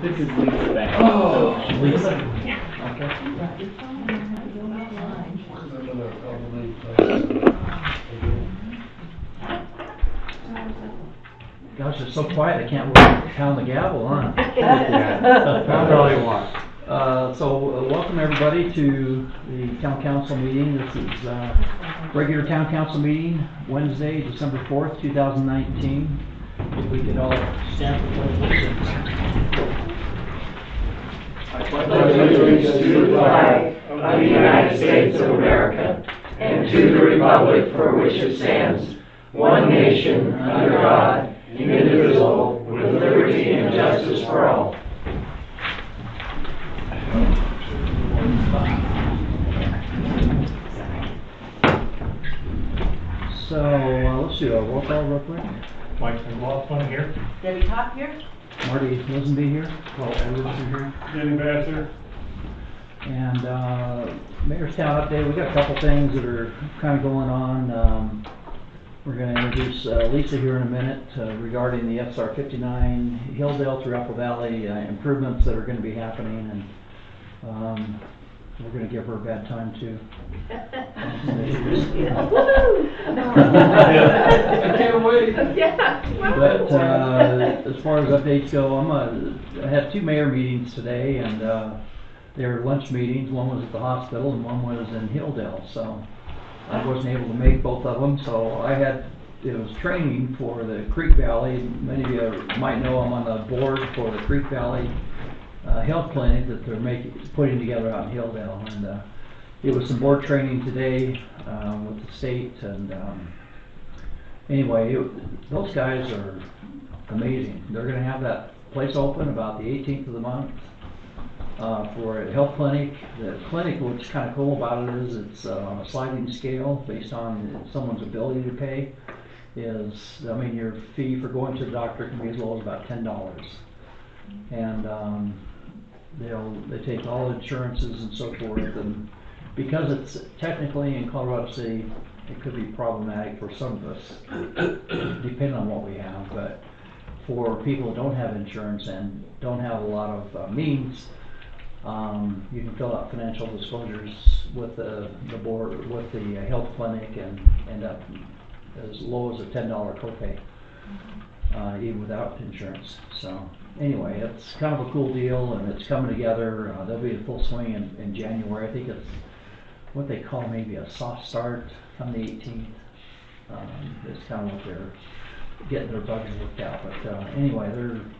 This is Lisa back. Oh, Lisa. gosh, it's so quiet, I can't really pound the gavel, huh? That's all you want. Welcome everybody to the town council meeting. This is regular town council meeting, Wednesday, December 4th, 2019. If we could all stand for pledge allegiance. I pledge allegiance to the flag of the United States of America and to the republic for which it stands, one nation, under God, indivisible, with liberty and justice for all. So let's do a roll call real quick. Mike McLaughlin here. Debbie Top here. Marty Lisenby here. Paul Edwardson here. Danny Bassett. And Mayor's Town update, we've got a couple things that are kind of going on. We're going to introduce Lisa here in a minute regarding the SR 59 Hilldale through Apple Valley improvements that are going to be happening, and we're going to give her a bad time too. I can't wait. But as far as updates go, I had two mayor meetings today, and they were lunch meetings. One was at the hospital and one was in Hilldale, so I wasn't able to make both of them. So it was training for the Creek Valley. Many of you might know I'm on the board for the Creek Valley health clinic that they're putting together out in Hilldale, and it was some board training today with the state, and anyway, those guys are amazing. They're going to have that place open about the 18th of the month for a health clinic. The clinic, what's kind of cool about it is it's on a sliding scale based on someone's ability to pay. Your fee for going to the doctor can be as low as about $10, and they take all insurances and so forth, and because it's technically in Colorado City, it could be problematic for some of us, depending on what we have. But for people who don't have insurance and don't have a lot of means, you can fill out financial disclosures with the board, with the health clinic, and end up as low as a $10 copay, even without insurance. So anyway, it's kind of a cool deal, and it's coming together. They'll be in full swing in January. I think it's what they call maybe a soft start on the 18th. It's kind of what they're getting their bugs worked out. But anyway,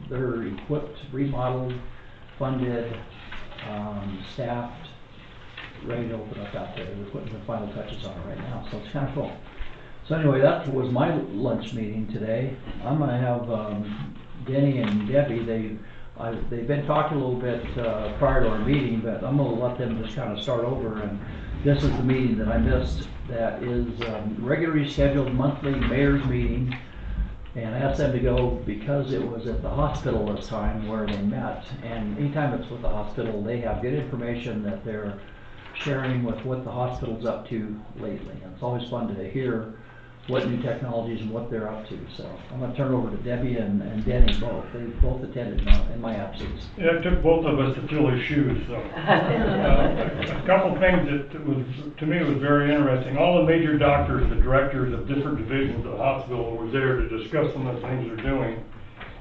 they're equipped, remodeled, funded, staffed, ready to open up out there. We're putting the final touches on it right now, so it's kind of cool. So anyway, that was my lunch meeting today. I'm going to have Denny and Debbie. They've been talking a little bit prior to our meeting, but I'm going to let them just kind of start over. And this is the meeting that I missed. That is regularly scheduled monthly mayor's meeting, and I asked them to go because it was at the hospital this time where they met. And anytime it's with the hospital, they have good information that they're sharing with what the hospital's up to lately. And it's always fun to hear what new technologies and what they're up to. So I'm going to turn it over to Debbie and Denny both. They both attended in my absence. Yeah, it took both of us to fill his shoes. So a couple things that was, to me, was very interesting. All the major doctors, the directors of different divisions of the hospital, was there to discuss some of the things they're doing.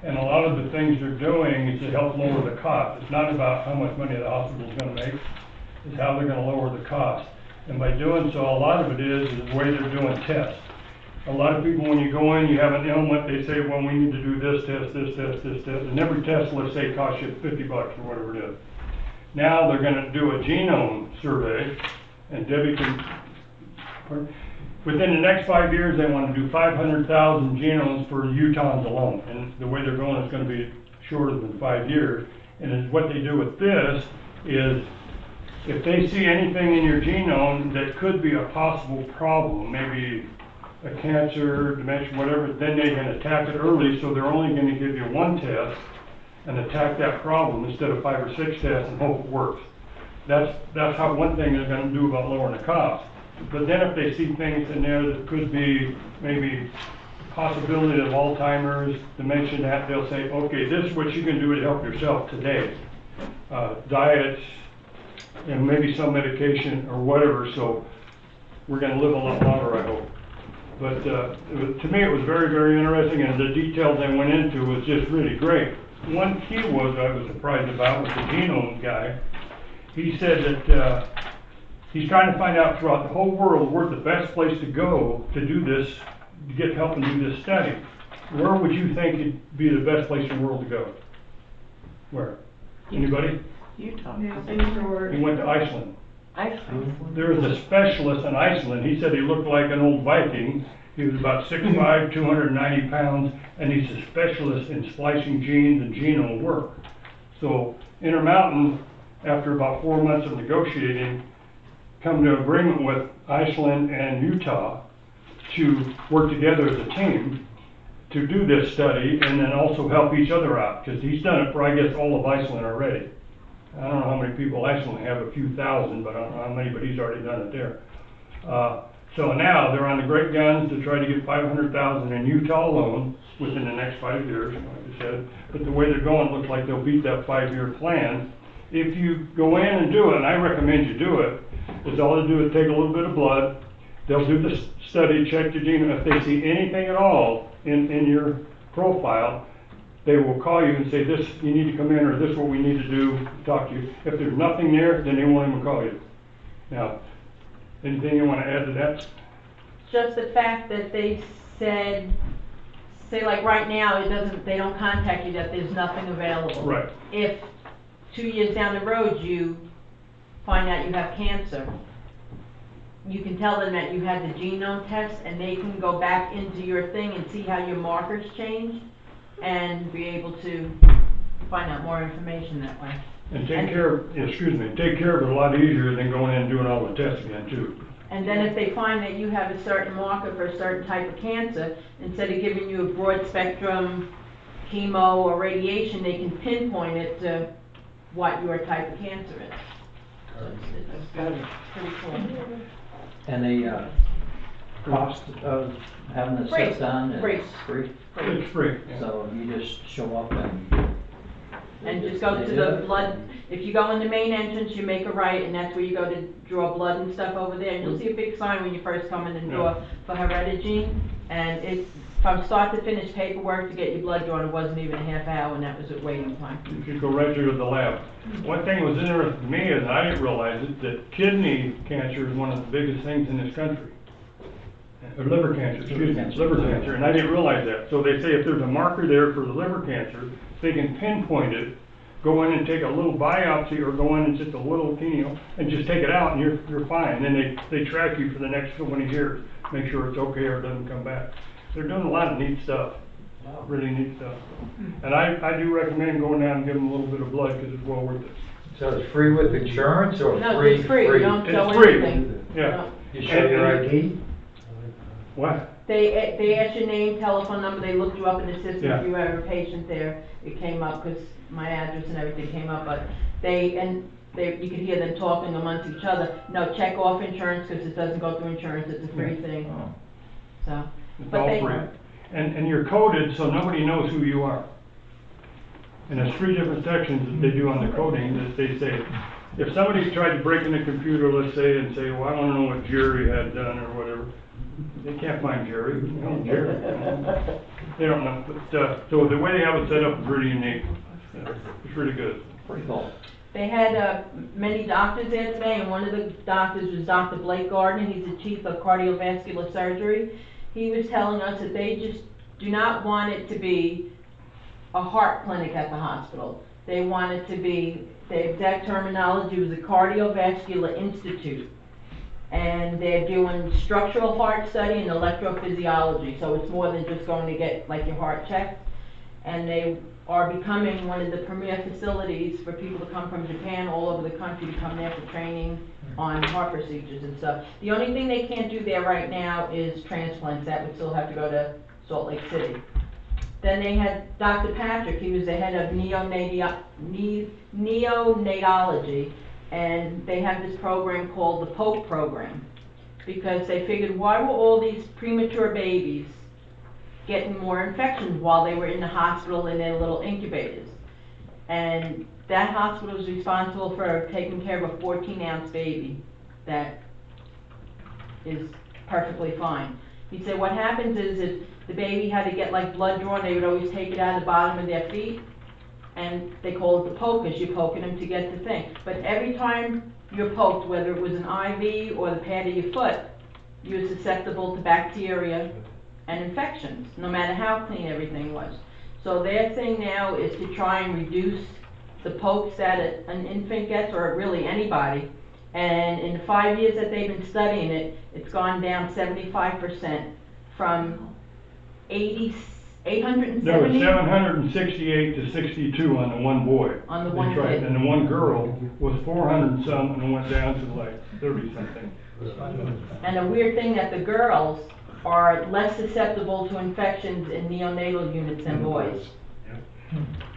And a lot of the things they're doing is to help lower the cost. It's not about how much money the hospital is going to make. It's how they're going to lower the cost. And by doing so, a lot of it is the way they're doing tests. A lot of people, when you go in, you have an ailment, they say, well, we need to do this test, this test, this test. And every test, let's say, costs you $50 or whatever it is. Now they're going to do a genome survey, and Debbie can, within the next 5 years, they want to do 500,000 genomes for Utahns alone. And the way they're going is going to be shorter than 5 years. And what they do with this is, if they see anything in your genome that could be a possible problem, maybe a cancer, dementia, whatever, then they can attack it early, so they're only going to give you one test and attack that problem instead of 5 or 6 tests and hope it works. That's how one thing they're going to do about lowering the cost. But then if they see things in there that could be maybe possibility of Alzheimer's, dementia, that, they'll say, okay, this is what you can do to help yourself today. Diets, and maybe some medication or whatever, so we're gonna live a lot longer, I hope. But to me, it was very, very interesting, and the details they went into was just really great. One key I was surprised about was the genome guy. He said that he's trying to find out throughout the whole world where's the best place to go to do this, to get help and do this study. Where would you think it'd be the best place in the world to go? Where? Anybody? Utah. He went to Iceland. There was a specialist in Iceland. He said he looked like an old Viking. He was about 6'5", 290 pounds, and he's a specialist in splicing genes and genome work. So Intermountain, after about 4 months of negotiating, come to agreement with Iceland and Utah to work together as a team to do this study and then also help each other out, because he's done it for, I guess, all of Iceland already. I don't know how many people Iceland have, a few thousand, but I don't know how many, but he's already done it there. So now they're on the great guns to try to get 500,000 in Utah alone within the next 5 years, like I said. But the way they're going, it looks like they'll beat that 5-year plan. If you go in and do it, and I recommend you do it, is all they do is take a little bit of blood. They'll do the study, check your genome. If they see anything at all in your profile, they will call you and say, this, you need to come in, or this is what we need to do, talk to you. If there's nothing there, then they won't even call you. Now, anything you want to add to that? Just the fact that they said, say like right now, they don't contact you that there's nothing available. Right. If 2 years down the road you find out you have cancer, you can tell them that you had the genome test, and they can go back into your thing and see how your markers changed and be able to find out more information that way. And take care of it a lot easier than going in and doing all the tests again too. And then if they find that you have a certain marker for a certain type of cancer, instead of giving you a broad spectrum chemo or radiation, they can pinpoint it to what your type of cancer is. So it's pretty cool. And the cost of having the Free. sit done is Free. free? It's free. Yeah. So you just show up and... And just go to the blood, if you go in the main entrance, you make a right, and that's where you go to draw blood and stuff over there. And you'll see a big sign when you first come in the door for heredity. And it's from start to finish paperwork to get your blood drawn. It wasn't even a half hour, and that was at waiting time. You could go right through to the lab. One thing that was interesting to me is, and I didn't realize it, that kidney cancer is one of the biggest things in this country. Or liver cancer, excuse me, liver cancer, and I didn't realize that. So they say if there's a marker there for the liver cancer, they can pinpoint it, go in and take a little biopsy, or go in and just a little teeny, and just take it out, and you're fine. And then they track you for the next so many years, make sure it's okay or it doesn't come back. They're doing a lot of neat stuff, really neat stuff. And I do recommend going down and giving them a little bit of blood, because it's well worth it. So it's free with insurance or No, free? it's free. You don't show It's free. anything. Yeah. No. You show your ID? What? They ask your name, telephone number, they looked you up in the system, Yeah. if you have a patient there, it came up, because my address and everything came up, but you could hear them talking amongst each other, no, check off insurance, because it doesn't go through insurance, it's a free thing, Oh. so. It's But all they- free. And you're coded so nobody knows who you are. And there's 3 different sections that they do on the coding that they say, if somebody's tried to break in a computer, let's say, and say, well, I don't know what Jerry had done or whatever, they can't find Jerry. Jerry. They don't know. But, so the way they have it set up is really unique. It's really good. Pretty cool. They had many doctors there today, and one of the doctors was Dr. Blake Gardner. He's the chief of cardiovascular surgery. He was telling us that they just do not want it to be a heart clinic at the hospital. They want it to be, the exact terminology was a cardiovascular institute. And they're doing structural heart study and electrophysiology, so it's more than just going to get like your heart checked. And they are becoming one of the premier facilities for people to come from Japan all over the country to come there for training on heart procedures and stuff. The only thing they can't do there right now is transplants. That would still have to go to Salt Lake City. Then they had Dr. Patrick. He was the head of neonatology, and they have this program called the Pope program, because they figured, why were all these premature babies getting more infections while they were in the hospital in their little incubators. And that hospital was responsible for taking care of a 14-ounce baby that is perfectly fine. He said what happens is if the baby had to get like blood drawn, they would always take it out of the bottom of their feet, and they call it the pocus, you're poking them to get the thing. But every time you're poked, whether it was an IV or the pad of your foot, you're susceptible to bacteria and infections, no matter how clean everything was. So their thing now is to try and reduce the pokes that an infant gets, or really anybody. And in the 5 years that they've been studying it, it's gone down 75% from 870? There was 768 to 62 on the one boy. On the They one tried- kid. And the one girl was 400 and some, and went down to like 30 something. And the weird thing that the girls are less susceptible to infections in neonatal units than boys.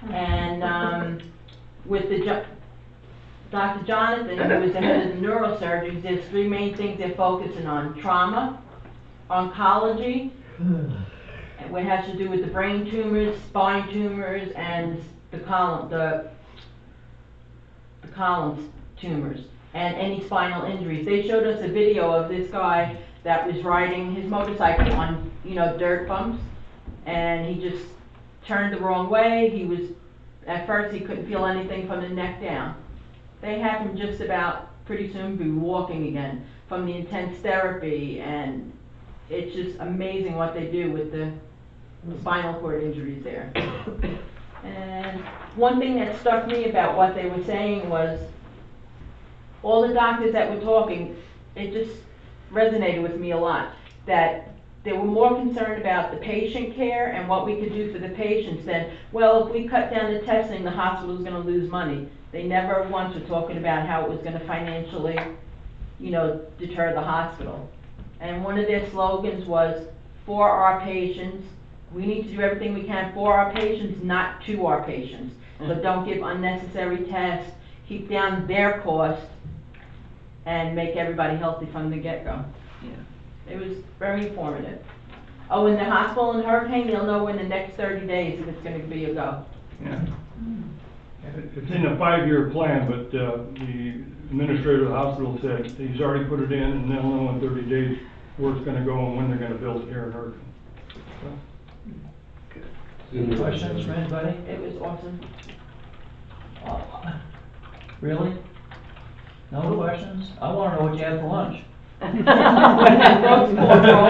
And with Dr. Jonathan, who was the head of the neurosurgery, there's three main things they're focusing on: trauma, oncology, and what has to do with the brain tumors, spine tumors, and the columns tumors, and any spinal injuries. They showed us a video of this guy that was riding his motorcycle on, dirt bumps, and he just turned the wrong way. At first he couldn't feel anything from the neck down. They have him just about pretty soon be walking again from the intense therapy, and it's just amazing what they do with the spinal cord injuries there. And one thing that struck me about what they were saying was, all the doctors that were talking, it just resonated with me a lot, that they were more concerned about the patient care and what we could do for the patients than, well, if we cut down the testing, the hospital's gonna lose money. They never once were talking about how it was gonna financially, deter the hospital. And one of their slogans was, for our patients. We need to do everything we can for our patients, not to our patients. So don't give unnecessary tests, keep down their costs, and make everybody healthy from the get-go. It was very informative. Oh, in the hospital and hurricane, they'll know in the next 30 days if it's gonna be a go. Yeah. It's in a 5-year plan, but the administrator of the hospital said he's already put it in, and they'll know in 30 days where it's gonna go and when they're gonna build it here in Hurricane. Any questions from anybody? It was awesome. Really? No questions? I wanna know what you had for lunch. Roast pork roll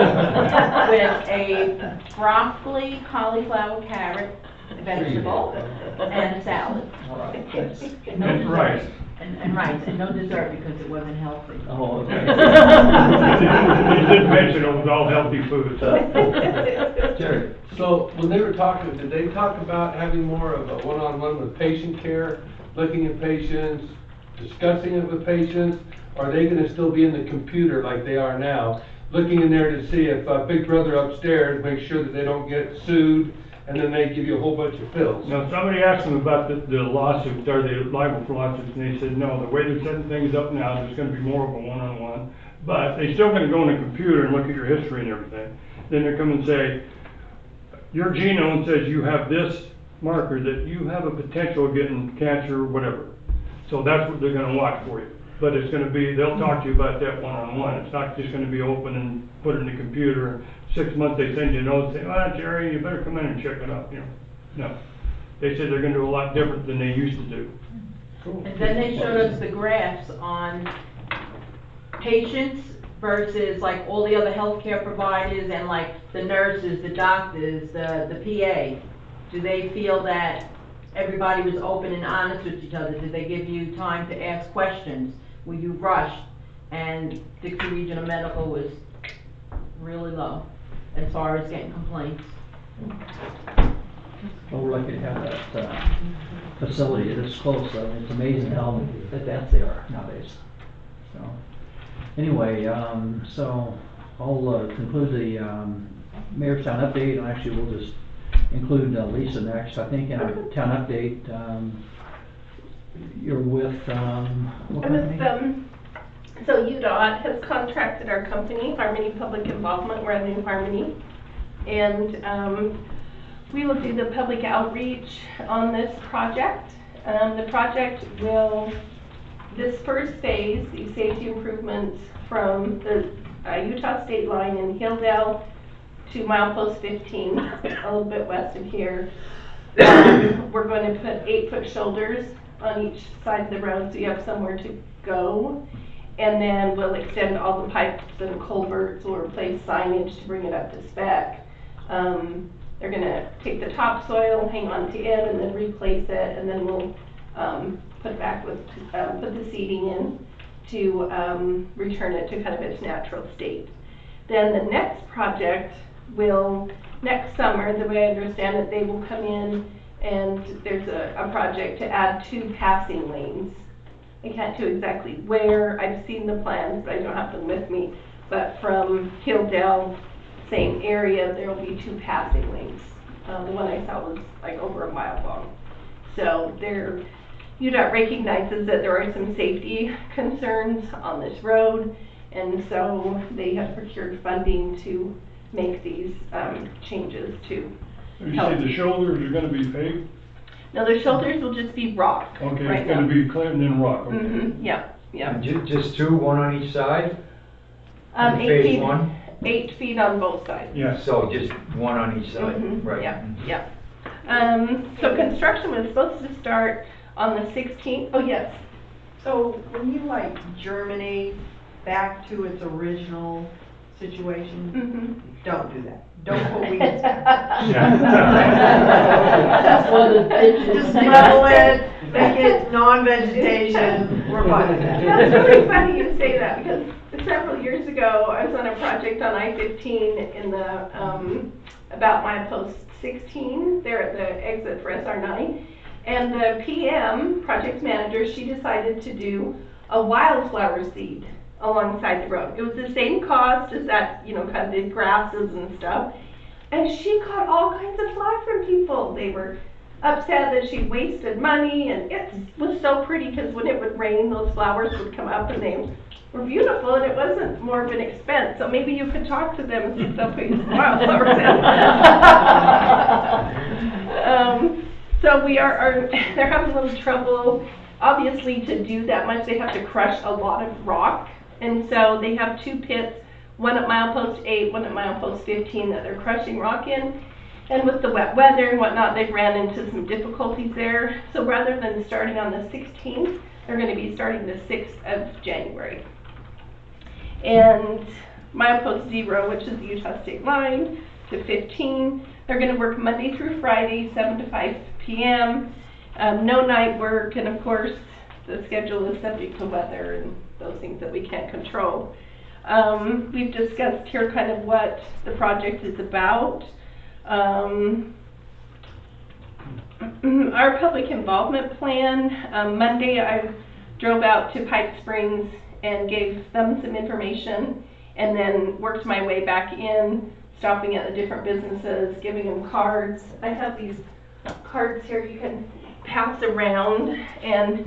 with a broccoli, cauliflower, carrot, vegetable, and a salad. All right, thanks. And rice. And rice, and no dessert because it wasn't healthy. Oh, okay. He did mention it was all healthy food. Jerry? So when they were talking, did they talk about having more of a one-on-one with patient care, looking at patients, discussing it with patients? Or are they gonna still be in the computer like they are now, looking in there to see if Big Brother upstairs makes sure that they don't get sued, and then they give you a whole bunch of pills? Now, somebody asked them about the lawsuits, or the liable for lawsuits, and they said, no, the way they're setting things up now, there's gonna be more of a one-on-one. But they're still gonna go in the computer and look at your history and everything. Then they come and say, your genome says you have this marker, that you have a potential of getting cancer or whatever. So that's what they're gonna watch for you. But it's gonna be, they'll talk to you about that one-on-one. It's not just gonna be open and put in the computer. 6 months they send you a note saying, Jerry, you better come in and check it out, No. They said they're gonna do a lot different than they used to do. And then they showed us the graphs on patients versus like all the other healthcare providers and like the nurses, the doctors, the PA. Do they feel that everybody was open and honest with each other? Did they give you time to ask questions? Were you rushed? And Dixie Regional Medical was really low as far as getting complaints. Well, we're lucky to have that facility this close. It's amazing how advanced they are nowadays. So, anyway, so I'll conclude the Mayor's Town Update, and actually we'll just include Lisa next. I think in our Town Update, you're with, what company? So UDOT has contracted our company, Harmony Public Involvement. We're a new Harmony. And we will do the public outreach on this project. The project will, this first phase, these safety improvements from the Utah state line in Hilldale to milepost 15, a little bit west of here. We're going to put 8-foot shoulders on each side of the road so you have somewhere to go. And then we'll extend all the pipes and culverts, we'll replace signage to bring it up to spec. They're gonna take the topsoil, hang on to it, and then replace it, and then we'll put the seeding in to return it to kind of its natural state. Then the next project will, next summer, the way I understand it, they will come in and there's a project to add 2 passing lanes. I can't tell exactly where, I've seen the plans, but I don't have them with me. But from Hilldale, same area, there will be 2 passing lanes. The one I saw was like over a mile long. So UDOT recognizes that there are some safety concerns on this road, and so they have procured funding to make these changes to You help. say the shoulders are gonna be paved? No, the shoulders will just be rock Okay, right it's gonna now. be clear and then rock, okay. Yeah, yeah. Just 2, 1 on each side? In 8 phase feet, 1? 8 feet on both sides. Yes. So just 1 on each side, Mhm, right? Yeah, yeah. So construction was supposed to start on the 16th. Oh, yes. So when you like germinate back to its original situation, don't do that. Don't put weeds back. Or the ditches. Just level it, make it non-vegetation, we're fine with That's that. really funny you say that, because several years ago, I was on a project on I-15 in the, about milepost 16, there at the exit for SR9. And the PM, project manager, she decided to do a wildflower seed alongside the road. It was the same cost as that, kind of did grasses and stuff. And she got all kinds of flack from people. They were upset that she wasted money, and it was so pretty because when it would rain, those flowers would come up and they were beautiful, and it wasn't more of an expense. So maybe you could talk to them and see if they'll put you some wildflowers in. So they're having a little trouble. Obviously, to do that much, they have to crush a lot of rock. And so they have 2 pits, one at milepost 8, one at milepost 15 that they're crushing rock in. And with the wet weather and whatnot, they've ran into some difficulties there. So rather than starting on the 16th, they're going to be starting the 6th of January. And milepost 0, which is the Utah state line, to 15, they're going to work Monday through Friday, 7 to 5 p.m. No night work, and of course, the schedule is subject to weather and those things that we can't control. We've discussed here kind of what the project is about. Our public involvement plan, Monday I drove out to Pipe Springs and gave them some information, and then worked my way back in, stopping at the different businesses, giving them cards. I have these cards here you can pass around and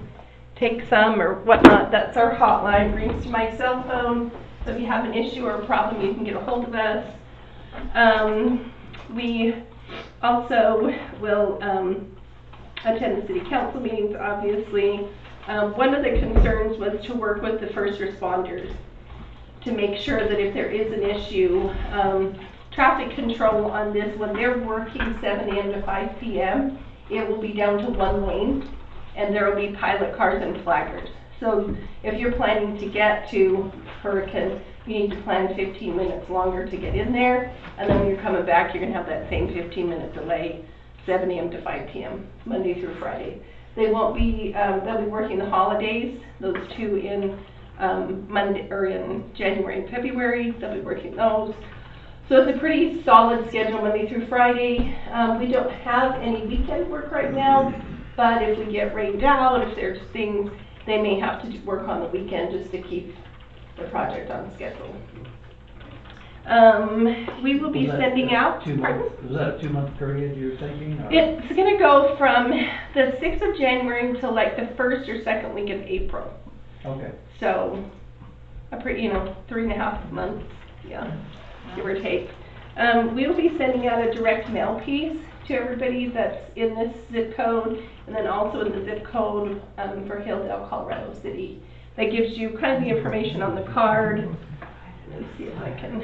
take some or whatnot. That's our hotline, rings to my cell phone. So if you have an issue or a problem, you can get a hold of us. We also will attend the city council meetings, obviously. One of the concerns was to work with the first responders to make sure that if there is an issue, traffic control on this, when they're working 7 a.m. to 5 p.m., it will be down to 1 lane, and there will be pilot cars and flaggers. So if you're planning to get to Hurricane, you need to plan 15 minutes longer to get in there, and then when you're coming back, you're gonna have that same 15-minute delay, 7 a.m. to 5 p.m., Monday through Friday. They won't be, they'll be working the holidays, those 2 in Monday, or in January and February, they'll be working those. So it's a pretty solid schedule, Monday through Friday. We don't have any weekend work right now, but if we get rained out, if there's things, they may have to work on the weekend just to keep the project on schedule. We will be sending out, pardon? Was that a 2-month period you're thinking? Or? It's gonna go from the 6th of January until like the 1st or 2nd week of April. Okay. So, a pretty, 3.5 months, yeah, give or take. We will be sending out a direct mail piece to everybody that's in this zip code, and then also in the zip code for Hilldale, Colorado City. That gives you kind of the information on the card. Let me see if I can.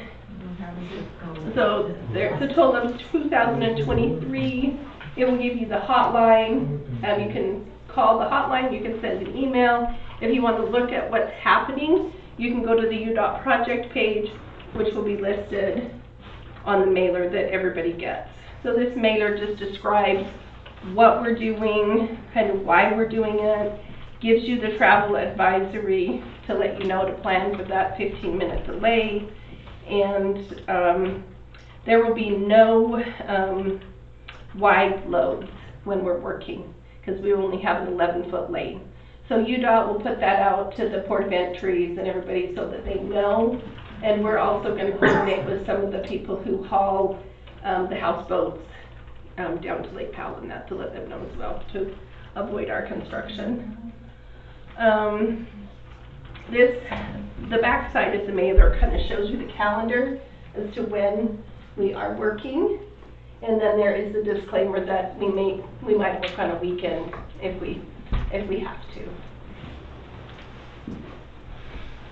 So there's a total of 2023. It will give you the hotline. You can call the hotline, you can send an email. If you want to look at what's happening, you can go to the UDOT project page, which will be listed on the mailer that everybody gets. So this mailer just describes what we're doing, kind of why we're doing it, gives you the travel advisory to let you know to plan for that 15-minute delay, and there will be no wide loads when we're working, because we only have an 11-foot lane. So UDOT will put that out to the port of entries and everybody so that they know. And we're also going to coordinate with some of the people who haul the houseboats down to Lake Powell and that, to let them know as well, to avoid our construction. The back side of the mailer kind of shows you the calendar as to when we are working. And then there is a disclaimer that we might work on a weekend if we have to.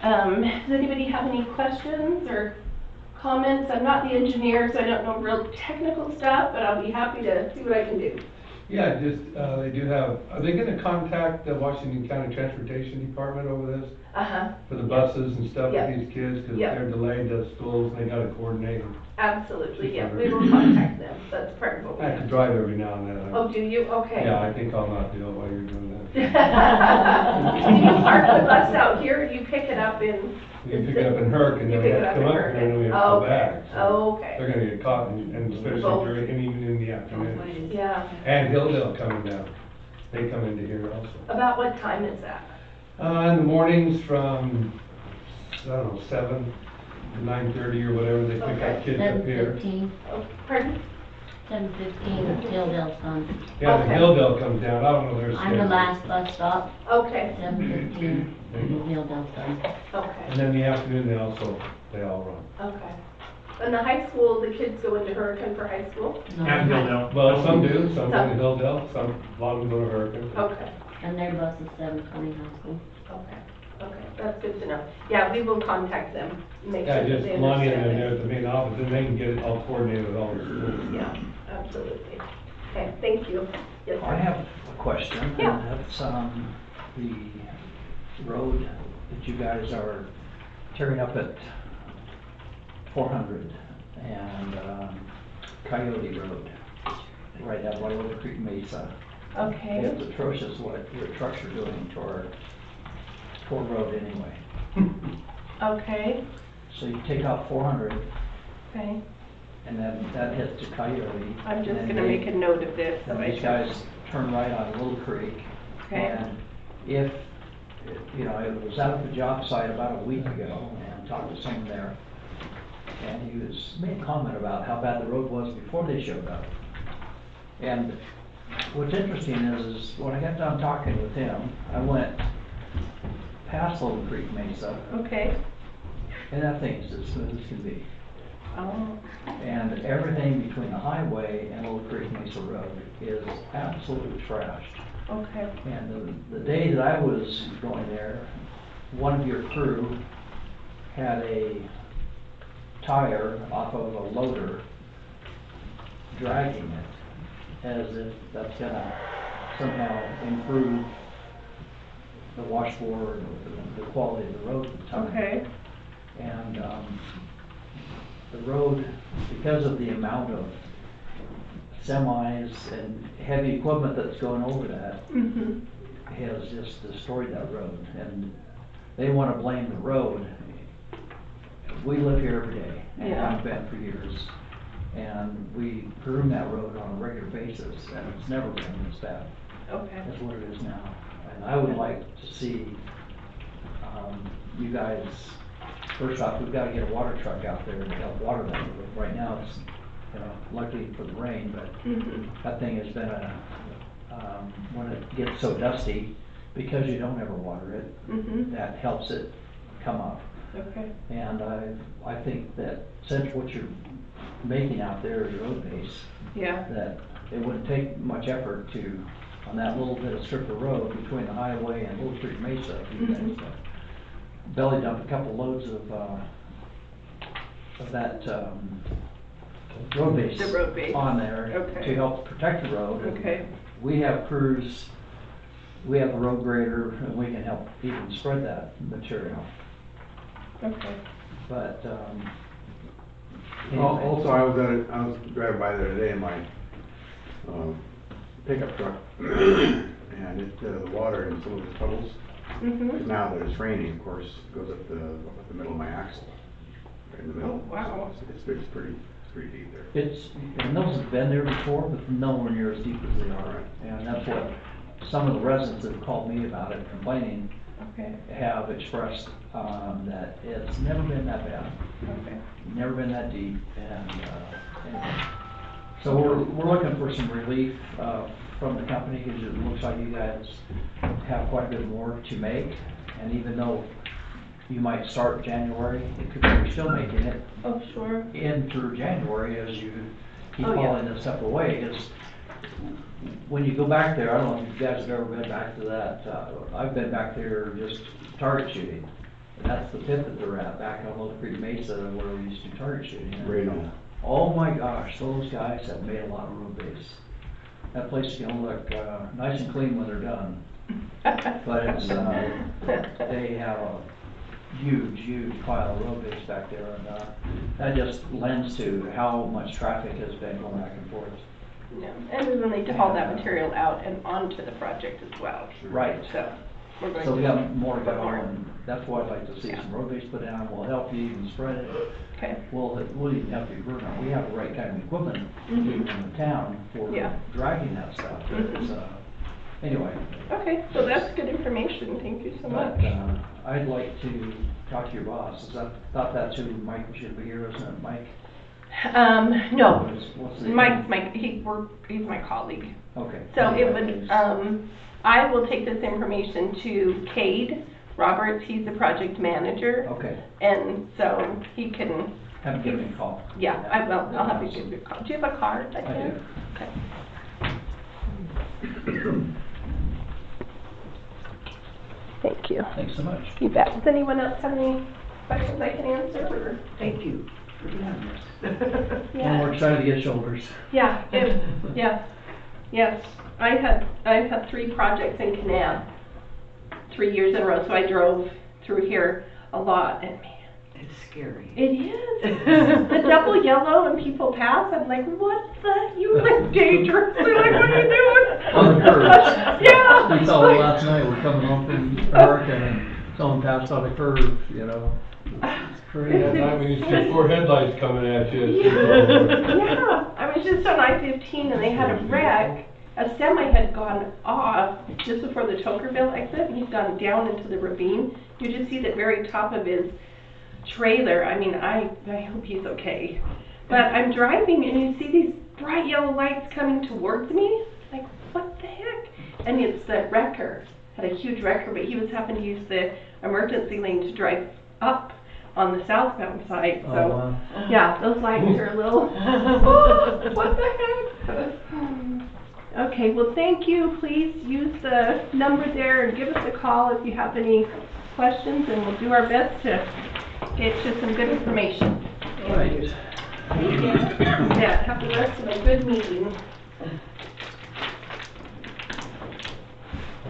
Does anybody have any questions or comments? I'm not the engineer, so I don't know real technical stuff, but I'll be happy to see what I can do. Yeah, just, they do have, are they gonna contact the Washington County Transportation Department over this? For the buses and stuff Yep. with these kids, cause Yep. they're delayed to schools, and they gotta coordinate. Absolutely, yeah, we will contact them. That's part of what we I have to have. drive every now and then. Oh, do you? Okay. Yeah, I think I'll not do it while you're doing that. You park the bus out here, you pick it up in. You can pick it up in Herc, and You then we pick it have up to come in up Herc. here, and then we have to go back. So Okay. they're gonna get caught, and especially Both. during, and even in the afternoon. Yeah. And Hilldale coming down. They come into here also. About what time is that? In the mornings from, I don't know, 7 to 9:30 or whatever, they pick Okay. up kids up here. 7:15, Oh, pardon? 7:15 until Dale's done. Yeah, the Okay. Hilldale comes down, I don't know their I'm the schedule. last bus stop, Okay, 7:15, until Dale's done. okay, And then in the afternoon, they all run. okay. In the high school, the kids go into Hurricane for high school? No, And Hilldale. Well, some do, some go to Some. Hilldale, a lot of them go to Hurricane. Okay, And their bus is 7:20 high school. okay, that's good to know. Yeah, we will contact them, make sure Yeah, that just they Lonnie and understand them there it. at the main office, then they can get it all coordinated with all the schools. Yeah, absolutely. Okay, thank you. Yes, I sir. have a question. Yeah. And that's, the road that you guys are tearing up at 400 and, Coyote Road, right down by Little Creek Mesa. Okay, It's atrocious what your trucks are doing to our poor road anyway. okay, So you take out 400 okay. and then that hits to Coyote. I'm just and then gonna make a note of this. so And I these can- guys turn right on Little Creek. Okay. And if, you know, I was out at the job site about a week ago and talked to someone there. And he made a comment about how bad the road was before they showed up. And what's interesting is when I got done talking with him, I went past Little Creek Mesa, Okay. and that thing is as smooth as can be. Oh, And everything between the highway and Little Creek Mesa Road is absolutely trashed. okay. And the day that I was going there, one of your crew had a tire off of a loader dragging it as if that's gonna somehow improve the washboard or the quality of the road at the time. Okay. And the road, because of the amount of semis and heavy equipment that's going over that, Mm-hmm. has just destroyed that road. And they want to blame the road. We live here every day, and Yeah. I've been for years. And we groom that road on a regular basis, and it's never been this bad Okay. as what it is now. And I would like to see you guys, first off, we've got to get a water truck out there to help water that road. Right now, it's, you know, lucky for the rain, but Mm-hmm. that thing has been when it gets so dusty, because you don't ever water it, Mm-hmm. that helps it come up. Okay. And I think that since what you're making out there is road base, Yeah. that it wouldn't take much effort to, on that little bit of strip of road between the highway and Little Creek Mesa, if you guys belly dump a couple loads of that, road base The road base. on there Okay. to help protect the road. And Okay. we have crews, we have a road grader, and we can help even spread that material. Okay. But, Also, I was driving by there today in my pickup truck, and the water in some of the puddles, Mhm. now that it's raining, of course, goes up the middle of my axle, right in the middle. Oh, wow. It's pretty deep there. it's, and those have been there before, but nowhere near as deep as they are. And that's what some of the residents that have called me about it, complaining, Okay. have expressed, that it's never been that bad. Okay. Never been that deep, and, anyway. So we're looking for some relief, from the company, because it looks like you guys have quite a bit more to make. And even though you might start January, it could be you're still making it Oh, sure. in through January as you keep Oh, yeah. hauling this stuff away. Is when you go back there, I don't know if you guys have ever been back to that, I've been back there just target shooting. And that's the pit that they're at, back on Little Creek Mesa, where we used to do target shooting. And, Right on. oh my gosh, those guys have made a lot of road base. That place is gonna look, nice and clean when they're done. But it's, they have a huge pile of road base back there, and, that just lends to how much traffic has been going back and forth. Yeah. And then when they haul that material out and onto the project as well. Right. So we're going So we to. got more to put go, more. and that's why I'd like to see some road base put down. We'll help you even spread it. Okay. We'll even help you burn it. We have the right kind of equipment Mhm. even in the town for Yeah. dragging that stuff. Mhm. It's, anyway. Okay, so that's good information. Thank you so But, much. I'd like to talk to your boss. Thought that's who Mike should be here, isn't it, Mike? No, What's the- he's my colleague. Okay. So it would, I will take this information to Cade Roberts, he's the project manager. Okay, And so he can, have him give me a call. yeah, I will, I'll have you give you a call. Do you have a card? I do. Okay. Thank you. Thanks so much. You bet. Does anyone else have any questions I can answer or? Thank you for doing this. And we're excited to get shoulders. Yeah, yes. I had 3 projects in Canab, 3 years in a row, so I drove through here a lot, and man, It's scary. it is. The double yellow and people pass, I'm like, what the, you look dangerous, they're like, what are you doing? On the curves. Yeah. We saw it last night, we're coming home from Hurricane, and someone passed on a curve, you know. It's crazy. That night when you see 4 headlights coming at you. Yeah, I was just on I-15 and they had a wreck. A semi had gone off just before the Tokerville exit, and he'd gone down into the ravine. You just see the very top of his trailer. I mean, I hope he's okay. But I'm driving and you see these bright yellow lights coming towards me. Like, what the heck? And it's the wrecker. Had a huge wrecker, but he was having to use the emergency lane to drive up on the southbound side. So, Oh, wow. yeah, those lights are a little, oh, what the heck? Okay, well, thank you. Please use the number there and give us a call if you have any questions, and we'll do our best to get you some good information. All right. Thank you. Yeah, have the rest of a good meeting.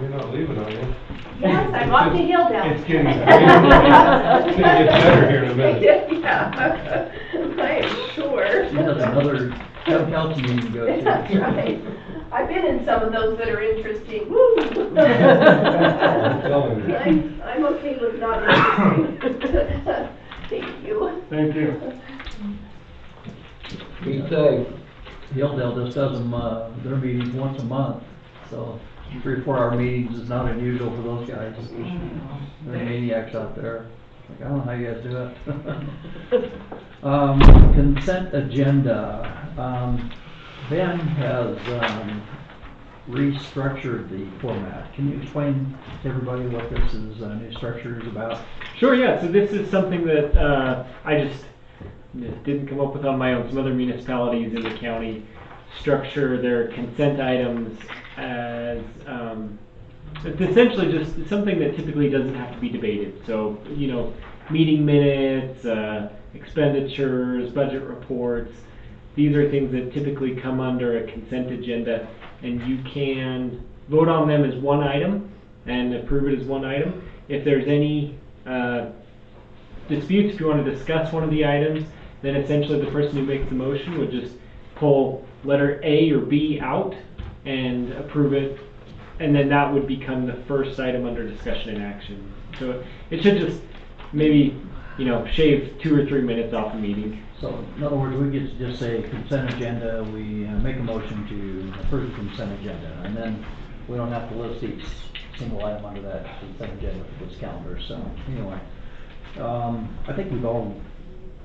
You're not leaving, are you? Yes, I'm off to Hilldale. It's getting better here in a minute. Yeah, I'm sure. She has another town council meeting to go to. That's right. I've been in some of those that are interesting. Woo! I'm telling you. I'm okay with not interesting. Thank you. Thank you. Be safe. Hilldale just does them, their meetings once a month, so 3 or 4 hour meetings is not unusual for those guys. They're maniacs out there. Like, I don't know how you guys do it. Consent agenda. Ben has, restructured the format. Can you explain to everybody what this is, new structure is about? Sure, yeah, so this is something that I just didn't come up with on my own. Some other municipalities in the county structure their consent items as, it's essentially just something that typically doesn't have to be debated. So, meeting minutes, expenditures, budget reports, these are things that typically come under a consent agenda, and you can vote on them as one item and approve it as one item. If there's any disputes, if you want to discuss one of the items, then essentially the person who makes the motion would just pull letter A or B out and approve it, and then that would become the first item under discussion and action. So it should just maybe, shave 2 or 3 minutes off the meeting. So in other words, we get to just say consent agenda, we make a motion to approve the consent agenda, and then we don't have to list each single item under that consent agenda for this calendar. So anyway, I think we've all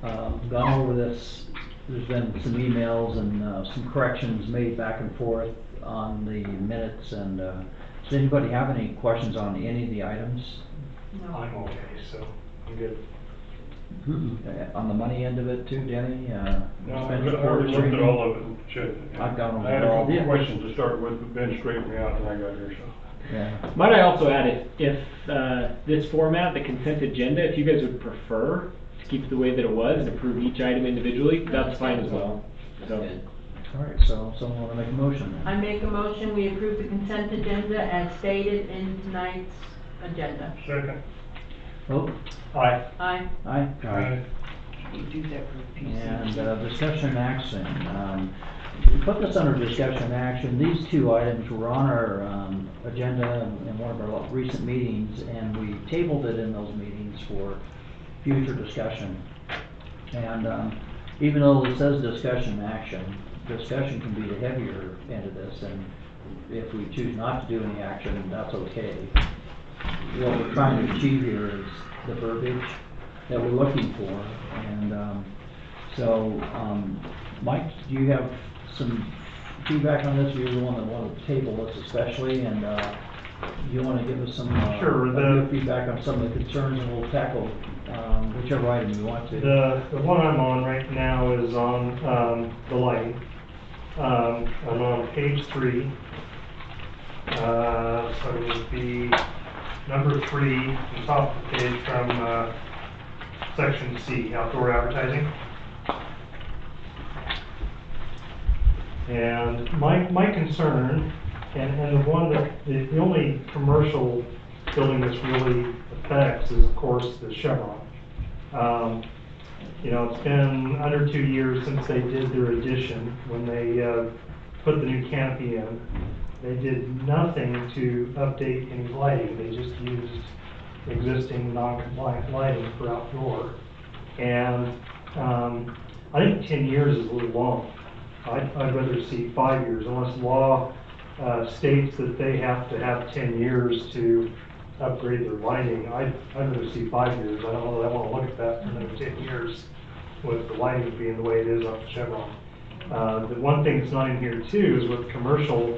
gone over this. There's been some emails and some corrections made back and forth on the minutes. And does anybody have any questions on any of the items? No. I'm okay, so I'm good. On the money end of it too, Denny? No, I already looked at all of it and checked it. I've gone over I had a all couple of it. questions to start with, but Ben straightened me out when I got here, so. Yeah. Might I also add, if this format, the consent agenda, if you guys would prefer to keep it the way that it was and approve each item individually, that's fine as well. So. All right, so someone want to make a motion then? I make a motion, we approve the consent agenda as stated in tonight's agenda. Second. Vote? Aye. Aye. Aye. You do that for PC. And discussion and action. We put this under discussion and action. These two items were on our agenda in one of our recent meetings, and we tabled it in those meetings for future discussion. And even though it says discussion and action, discussion can be the heavier end of this, and if we choose not to do any action, that's okay. What we're trying to achieve here is the verbiage that we're looking for. And Mike, do you have some feedback on this? You're the one that wanted to table this especially, and you want to give us some Sure, your feedback on some of the concerns, and we'll tackle whichever item you want to. The one I'm on right now is on the lighting. I'm on page 3. So it would be number 3 on the top of the page from section C, outdoor advertising. And my concern, and the one that the only commercial building this really affects is of course the Chevron. It's been under 2 years since they did their addition. When they put the new canopy in, they did nothing to update any lighting. They just used existing non-compliant lighting for outdoor. And I think 10 years is a little long. I'd rather see 5 years, unless law states that they have to have 10 years to upgrade their lighting. I'd rather see 5 years. I don't know that I want to look at that for another 10 years with the lighting being the way it is up the Chevron. The one thing that's not in here too is with commercial,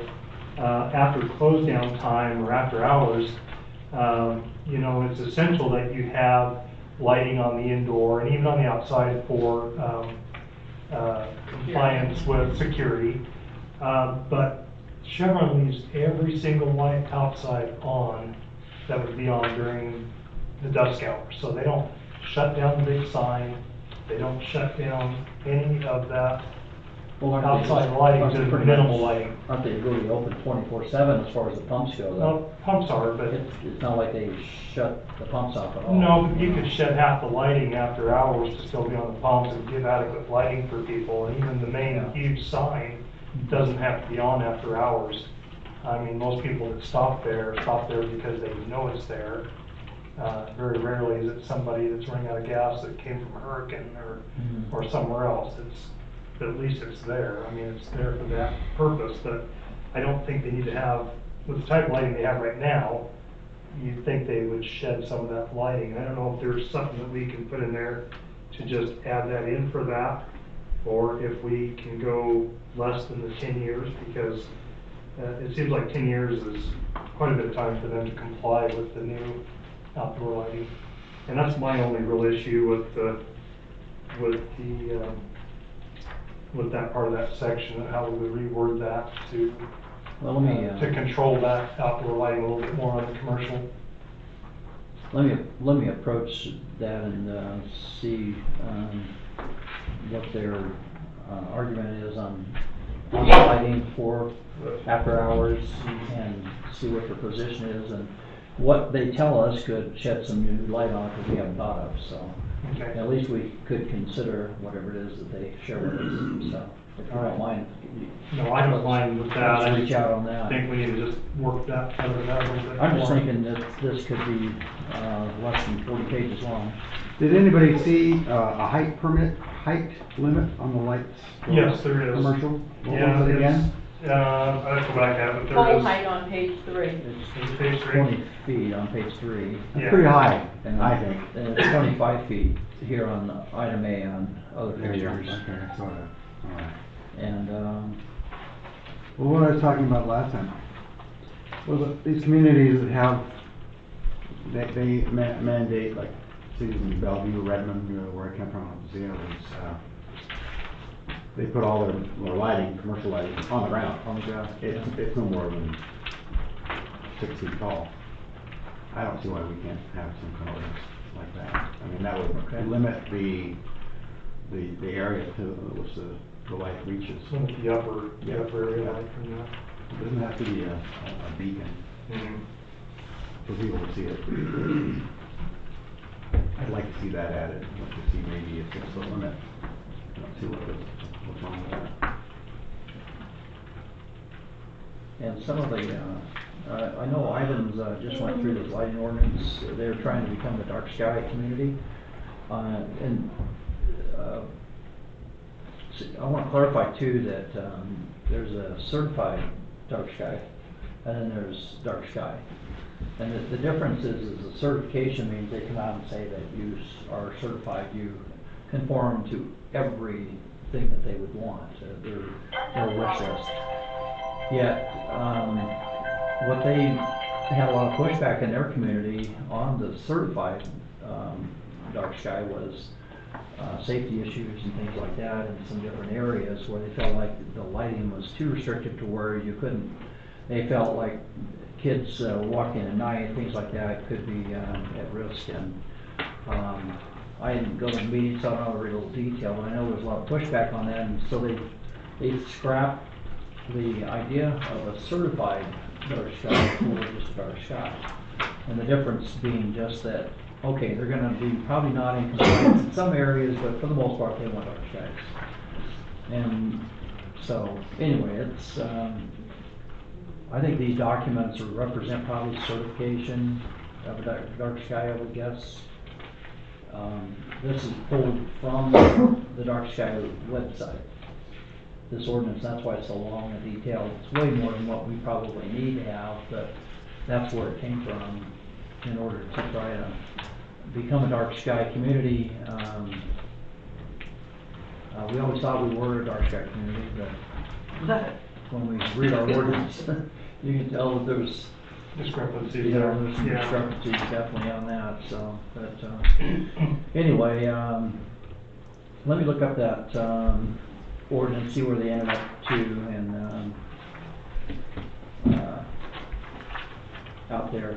after close down time or after hours, it's essential that you have lighting on the indoor and even on the outside for compliance with security. But Chevron leaves every single light outside on that would be on during the dusk hours. So they don't shut down the big sign. They don't shut down any of that outside lighting, just minimal lighting. Aren't they really open 24/7 as far as the pumps go, though? Well, pumps are, but It's not like they shut the pumps off at all. no, but you could shut half the lighting after hours to still be on the pumps and give adequate lighting for people. And even the main huge sign doesn't have to be on after hours. I mean, most people that stop there because they know it's there. Very rarely is it somebody that's running out of gas that came from a hurricane or somewhere else. But at least it's there. I mean, it's there for that purpose. But I don't think they need to have, with the type of lighting they have right now, you'd think they would shed some of that lighting. I don't know if there's something that we can put in there to just add that in for that, or if we can go less than the 10 years, because it seems like 10 years is quite a bit of time for them to comply with the new outdoor lighting. And that's my only real issue with that part of that section, how we would reword that to, Well, let me, to control that outdoor lighting a little bit more on the commercial. let me approach that and, see, what their, argument is on lighting for after hours and see what their position is and what they tell us could shed some new light on it that we haven't thought of, so. Okay. At least we could consider whatever it is that they share with us, so, if you don't mind. No, I don't mind with that. Let's I reach out on that. I think we need to just work that out a little bit. I'm just more. thinking that this could be, less than 40 pages long. Did anybody see a height limit on the lights? Yes, there is. Commercial? What Yeah, was it again? I have to go back at it, but Pole there is. height on page 3. It's page 3. 20 feet on page 3. Yeah. Pretty high, I think. And it's 25 feet here on item A on other There you go. pictures. Okay, sort of. All right. And, Well, what I was talking about last time was that these communities that have, they mandate, like cities in Bellevue, Redmond, where I come from, Seattle, they put all their lighting, commercial lighting, on the ground. on the ground. It's no more than 6 feet tall. I don't see why we can't have some kind of ordinance like that. I mean, that Okay. would limit the area to which the light reaches. Limit the upper area Yeah. light from that. It doesn't have to be a beacon for people to see it. I'd like to see that added. I'd like to see maybe a 6-foot limit. Let's see what's wrong with that. And some of the, I know Ivan's just went through this lighting ordinance. They're trying to become the dark sky community. And I want to clarify too that there's a certified dark sky and then there's dark sky. And the difference is the certification means they come out and say that you are certified, you conform to everything that they would want, their wish list. Yet, what they had a lot of pushback in their community on the certified dark sky was safety issues and things like that in some different areas where they felt like the lighting was too restrictive to where you couldn't, they felt like kids walking at night, things like that could be at risk. And I didn't go to the meeting, so I don't know every little detail, but I know there's a lot of pushback on that, and so they scrapped the idea of a certified dark sky for just a dark sky. And the difference being just that, okay, they're gonna be probably not in compliance in some areas, but for the most part, they want dark skies. And so, anyway, it's, I think these documents represent probably certification of a dark sky, I would guess. This is pulled from the dark sky website. This ordinance, that's why it's so long and detailed. It's way more than what we probably need to have, but that's where it came from in order to try to become a dark sky community. We always thought we were a dark sky community, but when we read our ordinance, you can tell that there's Discrepancies yeah, there. there's some Yeah. discrepancies definitely on that, so, but, anyway, let me look up that, ordinance, see where they ended up to, and, out there,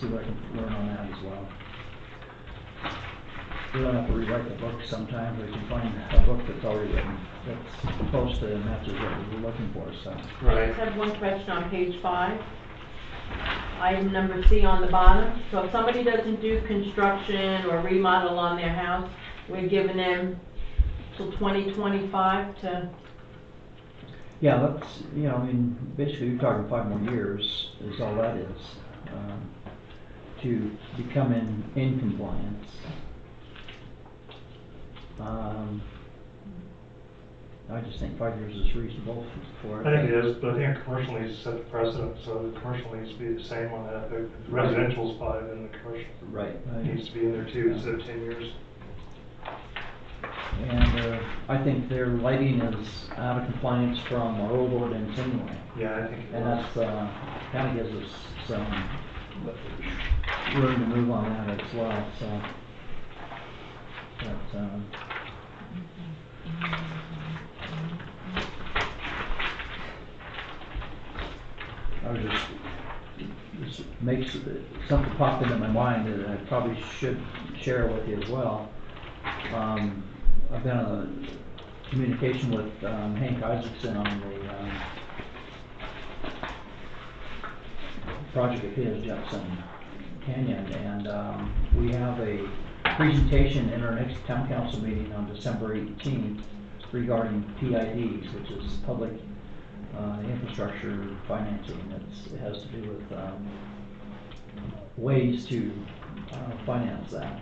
see what I can learn on that as well. We don't have to rewrite the book sometimes, we can find a book that's already written, that's close to the matches that we were looking for, so. I just have one question on page 5. Item number C on the bottom. So if somebody doesn't do construction or remodel on their house, we're giving them till 2025 to, Yeah, that's, you know, I mean, basically you're talking 5 more years is all that is, to become in compliance. I just think 5 years is reasonable for it. I think it is, but I think commercial needs to set the precedent, so the commercial needs to be the same on that. The residential's 5 and the commercial Right. needs to be in there too, instead of 10 years. And I think their lighting is out of compliance from our old ordinance anyway. Yeah, I think it And was. that's, kind of gives us some room to move on that as well, so. But, I was just, this makes, something popped into my mind that I probably should share with you as well. I've been in communication with Hank Isaacson on the project of his, Jefferson Canyon, and we have a presentation in our next town council meeting on December 18th regarding PIDs, which is public infrastructure financing. It has to do with ways to finance that.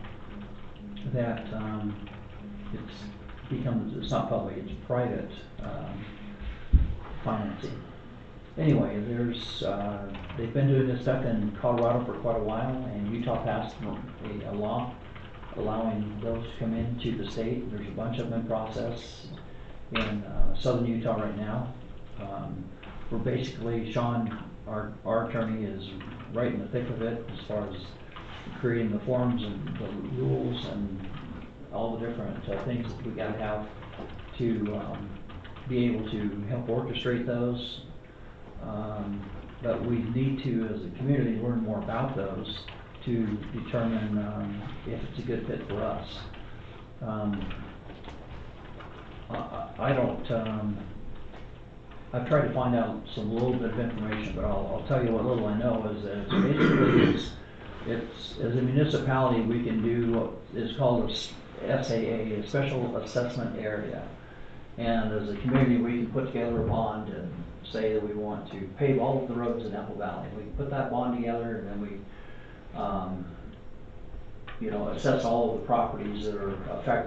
It's not public, it's private financing. Anyway, they've been doing this stuff in Colorado for quite a while, and Utah passed a law allowing those to come into the state. There's a bunch of them in process in southern Utah right now. We're basically, Sean, our attorney, is right in the thick of it as far as creating the forms and the rules and all the different things that we gotta have to be able to help orchestrate those. But we need to, as a community, learn more about those to determine if it's a good fit for us. I've tried to find out some little bit of information, but I'll tell you what little I know is that it's as a municipality we can do what is called a SAA, a Special Assessment Area. And as a community, we can put together a bond and say that we want to pave all of the roads in Apple Valley. We can put that bond together, and then we assess all of the properties that are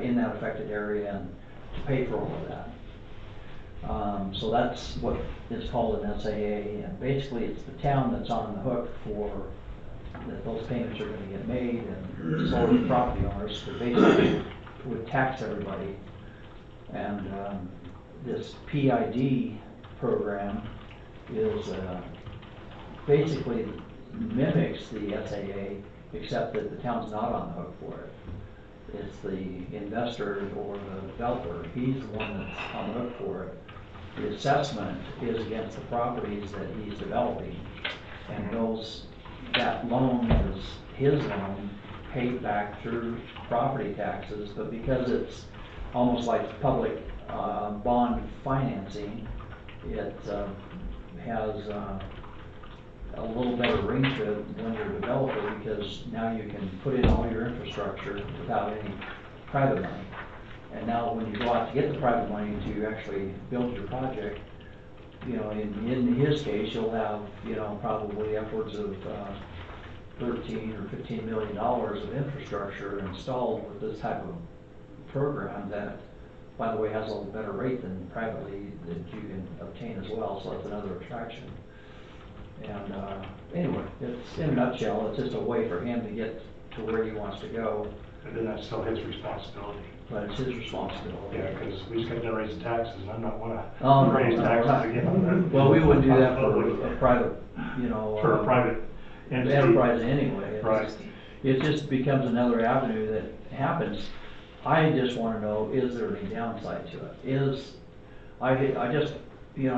in that affected area and to pay for all of that. So that's what is called an SAA, and basically it's the town that's on the hook for that those payments are going to get made, and so are the property owners, but basically would tax everybody. And this PID program is basically mimics the SAA, except that the town's not on the hook for it. It's the investor or the developer. He's the one that's on the hook for it. The assessment is against the properties that he's developing, and that loan is his loan paid back through property taxes, but because it's almost like public bond financing, it has a little better ring to it when you're a developer, because now you can put in all your infrastructure without any private money. And now when you go out to get the private money to actually build your project, in his case, you'll have, probably upwards of $13 or $15 million of infrastructure installed with this type of program that, by the way, has a little better rate than privately that you can obtain as well, so that's another attraction. And anyway, it's in a nutshell, it's just a way for him to get to where he wants to go. And then that's still his responsibility. But it's his responsibility. Yeah, because we just got to raise the taxes, and I'm not want to raise taxes again. Well, we wouldn't do that for a private, For a private entity. enterprise anyway. Right. It just becomes another avenue that happens. I just want to know, is there any downside to it? I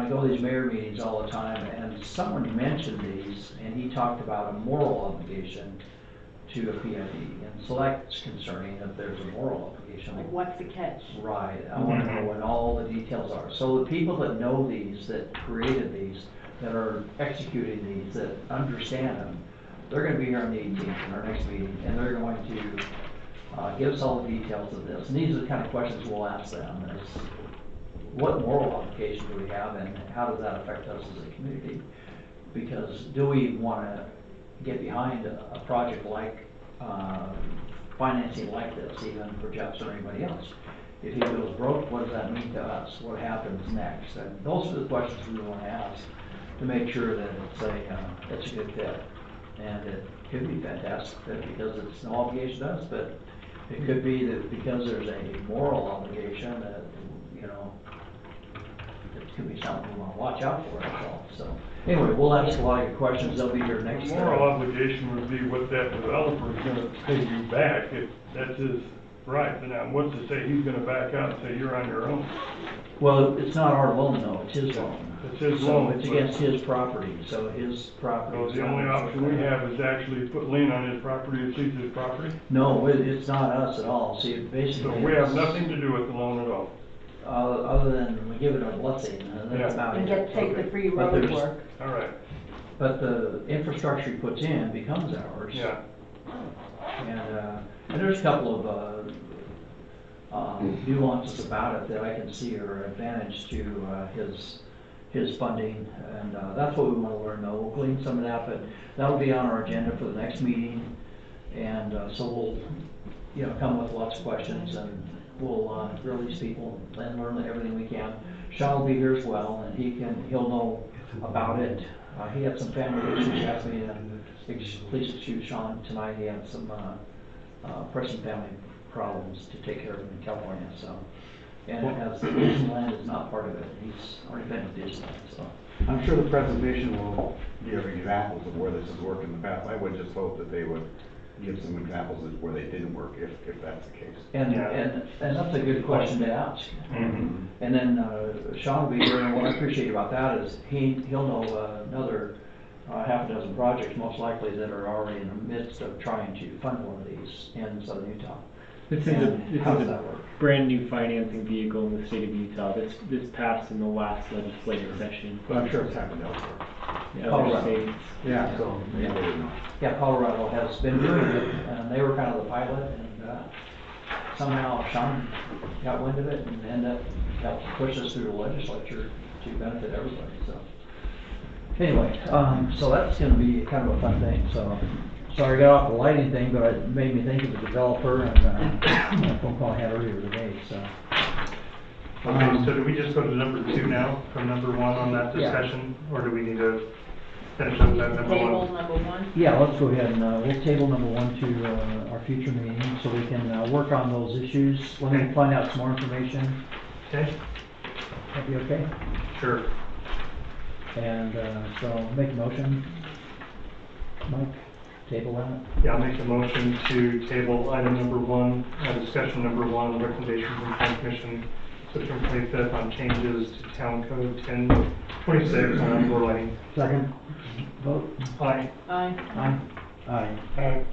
go to these mayor meetings all the time, and someone mentioned these, and he talked about a moral obligation to a PID, and so that's concerning if there's a moral obligation. Like, what's the catch? Right, I want to know what all the details are. So the people that know these, that created these, that are executing these, that understand them, they're going to be here on the 18th in our next meeting, and they're going to give us all the details of this. And these are the kind of questions we'll ask them, is what moral obligation do we have, and how does that affect us as a community? Because do we want to get behind a project like financing like this, even for Jeffs or anybody else? If he goes broke, what does that mean to us? What happens next? And those are the questions we want to ask to make sure that it's a good fit. And it could be fantastic fit because it's no obligation to us, but it could be that because there's a moral obligation that, it could be something we wanna watch out for, that's all, so. Anyway, we'll ask a lot of your questions, they'll be here The next. moral obligation would be what that developer is gonna pay you back, if that's his right. But now, what's to say he's gonna back out and say you're on your own? Well, it's not our loan though, it's his loan. It's his So loan, it's but- against his property, so his property. So is the only not- option we have is to actually put lien on his property and seize his property? No, it's not us at all, see, So basically. we have it's, nothing to do with the loan at all? Other than we give it a blessing, and that's Yeah. about And it. take the free But road there's- work. All right, But the infrastructure he puts in becomes ours. yeah. And there's a couple of, nuances about it that I can see are advantage to, his funding, and, that's what we wanna learn though, we'll glean some of that, but that'll be on our agenda for the next meeting. And, so we'll, come with lots of questions, and we'll, grill these people and learn everything we can. Sean will be here as well, and he'll know about it. He had some family issues, he asked me to, please excuse Sean tonight, he had some, pressing family problems to take care of in California, so. And it has, Disneyland is not part of it, he's already been to Disneyland, so. I'm sure the presentation will give examples of where this has worked in the past. I would just hope that they would give some examples of where they didn't work, if that's the case. And that's a good question to ask. And then, Sean will be here, and what I appreciate about that is he'll know, another, half a dozen projects most likely that are already in the midst of trying to fund one of these in southern Utah. This is And how does that a work? brand new financing vehicle in the state of Utah. This passed in the last legislative session. But I'm sure it's happened elsewhere. in other Colorado. states. Yeah, so, Yeah. they didn't know. Yeah, Colorado has been doing it, and they were kind of the pilot, and, somehow Sean got wind of it and ended up helped push us through the legislature to benefit everybody, so. Anyway, so that's gonna be kind of a fun thing, so. Sorry I got off the lighting thing, but it made me think of the developer and, a phone call I had earlier today, so. Okay, so do we just go to number 2 now, from number 1 on that Yeah. discussion, or do we need to finish up that number 1? Table number 1. Yeah, let's go ahead and, we'll table number 1 to, our future meeting, so we can, work on those issues. Let me find out some more information. Okay, That'd be okay? sure. And, so make a motion. Mike, table that. Yeah, I'll make a motion to table item number 1, discussion number 1, recommendation from Plan Commission, September 25th on changes to Town Code 1026 on outdoor lighting. Second? Vote. Aye. Aye. Aye. Aye.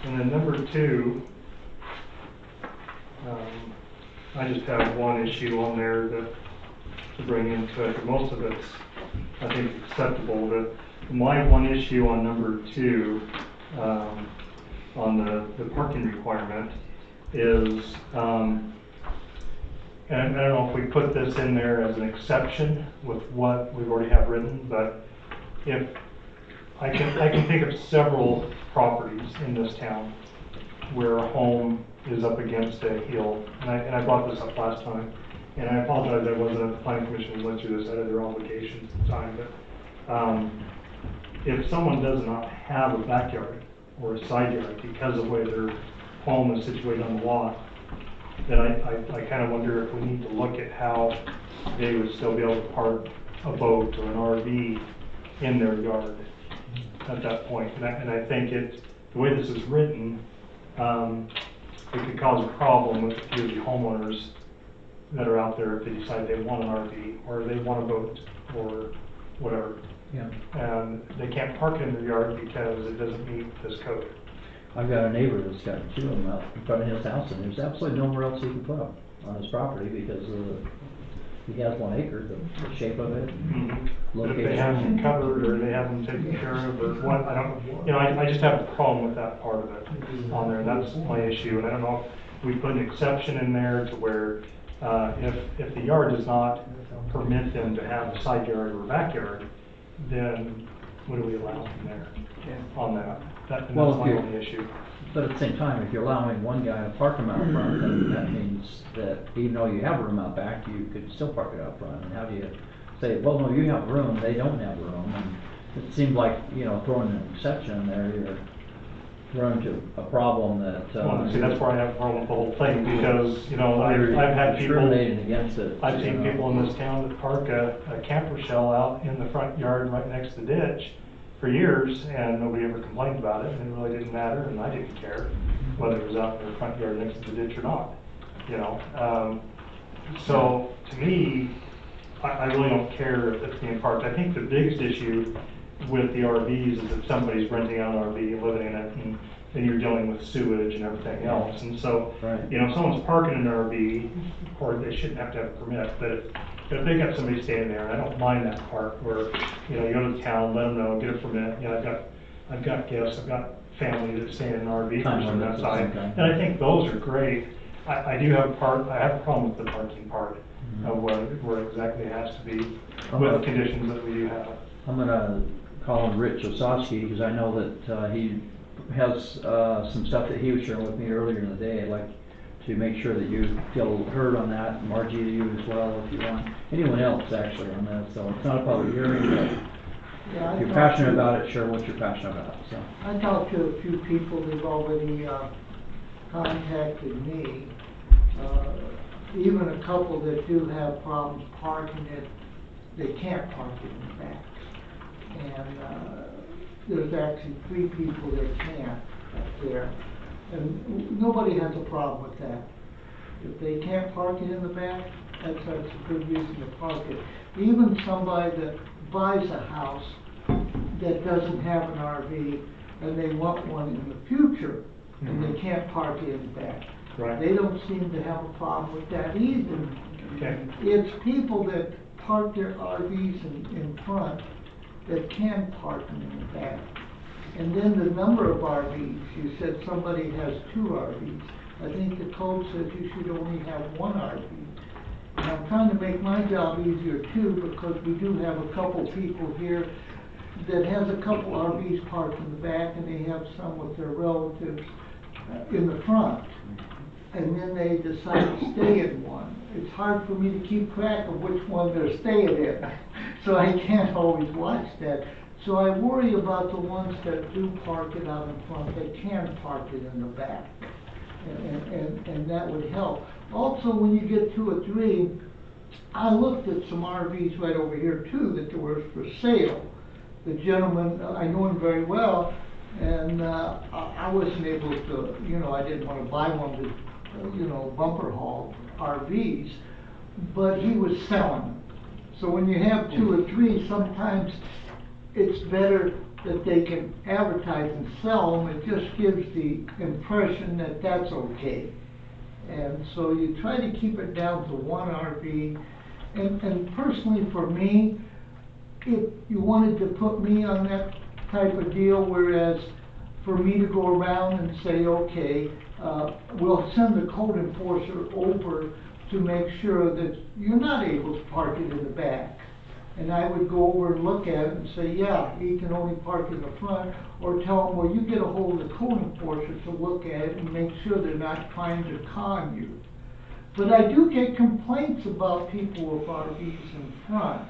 And then number 2, I just have one issue on there that to bring into it, but most of it's, I think, acceptable. My one issue on number 2, on the parking requirement is, and I don't know if we put this in there as an exception with what we already have written, but if, I can think of several properties in this town where a home is up against a hill, and I brought this up last time, and I apologize, I wasn't at the planning commission, we went through this, I had their obligations at the time, but, if someone does not have a backyard or a side yard because of where their home is situated on the lot, then I kind of wonder if we need to look at how they would still be able to park a boat or an RV in their yard at that point. And I think the way this is written, it could cause a problem with a few of the homeowners that are out there if they decide they want an RV or they want a boat or whatever. Yeah. And they can't park it in their yard because it doesn't meet this code. I've got a neighbor that's got 2 of them out in front of his house, and there's absolutely nowhere else he can put them on his property because, he has 1 acre, the shape of it, But if they have them covered or they have them taken care of or what, I don't, I just have a problem with that part of it on there. That's my issue. And I don't know if we put an exception in there to where, if the yard does not permit them to have a side yard or a backyard, then what do we allow from there on that? That's my only issue. But at the same time, if you're allowing one guy to park them out front, then that means that even though you have room out back, you could still park it out front. And how do you say, well, no, you have room, they don't have room? And it seems like, throwing an exception in there, run into a problem that, Well, see, that's where I have a problem with the whole thing, because, you know, you're I've had people, discriminating against it. I've you seen know. people in this town that park a camper shell out in the front yard right next to the ditch for years, and nobody ever complained about it, and it really didn't matter, and I didn't care whether it was out in the front yard next to the ditch or not, you know? So, to me, I really don't care if it's being parked. I think the biggest issue with the RVs is if somebody's renting out an RV, living in it, and then you're dealing with sewage and everything else. And so, Right. you know, if someone's parking an RV, or they shouldn't have to have a permit, but if they got somebody staying there, and I don't mind that part, where, you know, you go to the town, let them know, get a permit, you know, I've got guests, I've got family that stay in an RV Time from that limits of side, some kind. and I think those are great. I do have I have a problem with the parking part of where exactly it has to be, with the conditions that we do have. I'm gonna call him Rich Osowski, because I know that, he has, some stuff that he was sharing with me earlier in the day. I'd like to make sure that you feel heard on that, Margie, you as well, if you want, anyone else actually on that, so it's not a public hearing, but Yeah, if you're passionate about it, share what you're passionate about, so. I talked to a few people who've already contacted me, even a couple that do have problems parking it, they can't park it in the back. And there's actually 3 people that can't up there, and nobody has a problem with that. If they can't park it in the back, that's a good reason to park it. Even somebody that buys a house that doesn't have an RV and they want one in the future, and they can't park it in the back. Right. They don't seem to have a problem with that either. Okay. It's people that park their RVs in front that can park them in the back. And then the number of RVs, you said somebody has 2 RVs. I think the code says you should only have 1 RV. And I'm trying to make my job easier too, because we do have a couple people here that has a couple RVs parked in the back, and they have some with their relatives in the front. And then they decide to stay in one. It's hard for me to keep track of which one they're staying in, so I can't always watch that. So I worry about the ones that do park it out in front, they can park it in the back. And that would help. Also, when you get 2 or 3, I looked at some RVs right over here too that were for sale. The gentleman, I know him very well, and I wasn't able to, you know, I didn't want to buy one to, you know, bumper haul RVs, but he was selling them. So when you have 2 or 3, sometimes it's better that they can advertise and sell them. It just gives the impression that that's okay. And so you try to keep it down to 1 RV. And personally for me, if you wanted to put me on that type of deal, whereas for me to go around and say, okay, we'll send the code enforcer over to make sure that you're not able to park it in the back. And I would go over and look at it and say, yeah, he can only park in the front, or tell him, well, you get a hold of the code enforcer to look at it and make sure they're not trying to con you. But I do get complaints about people with RVs in front.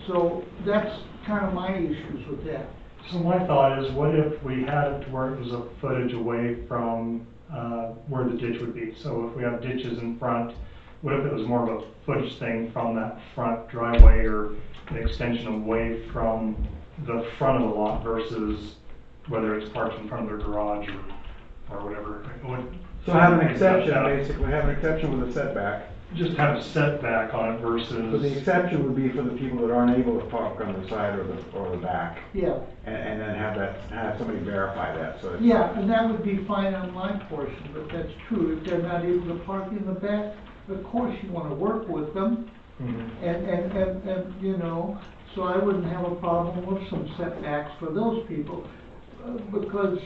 So that's kind of my issues with that. So my thought is, what if we had it to where it was a footage away from where the ditch would be? So if we have ditches in front, what if it was more of a footage thing from that front driveway, or an extension away from the front of the lot versus whether it's parked in front of their garage or whatever? So have an exception, basically, have an exception with a setback. Just have a setback on it So versus. the exception would be for the people that aren't able to park on the side or the back. Yeah. And then have somebody verify that, so it's. Yeah, and that would be fine on my portion, but that's true. If they're not able to park in the back, of course you want to work with them. Mhm. And, you know, so I wouldn't have a problem with some setbacks for those people. Because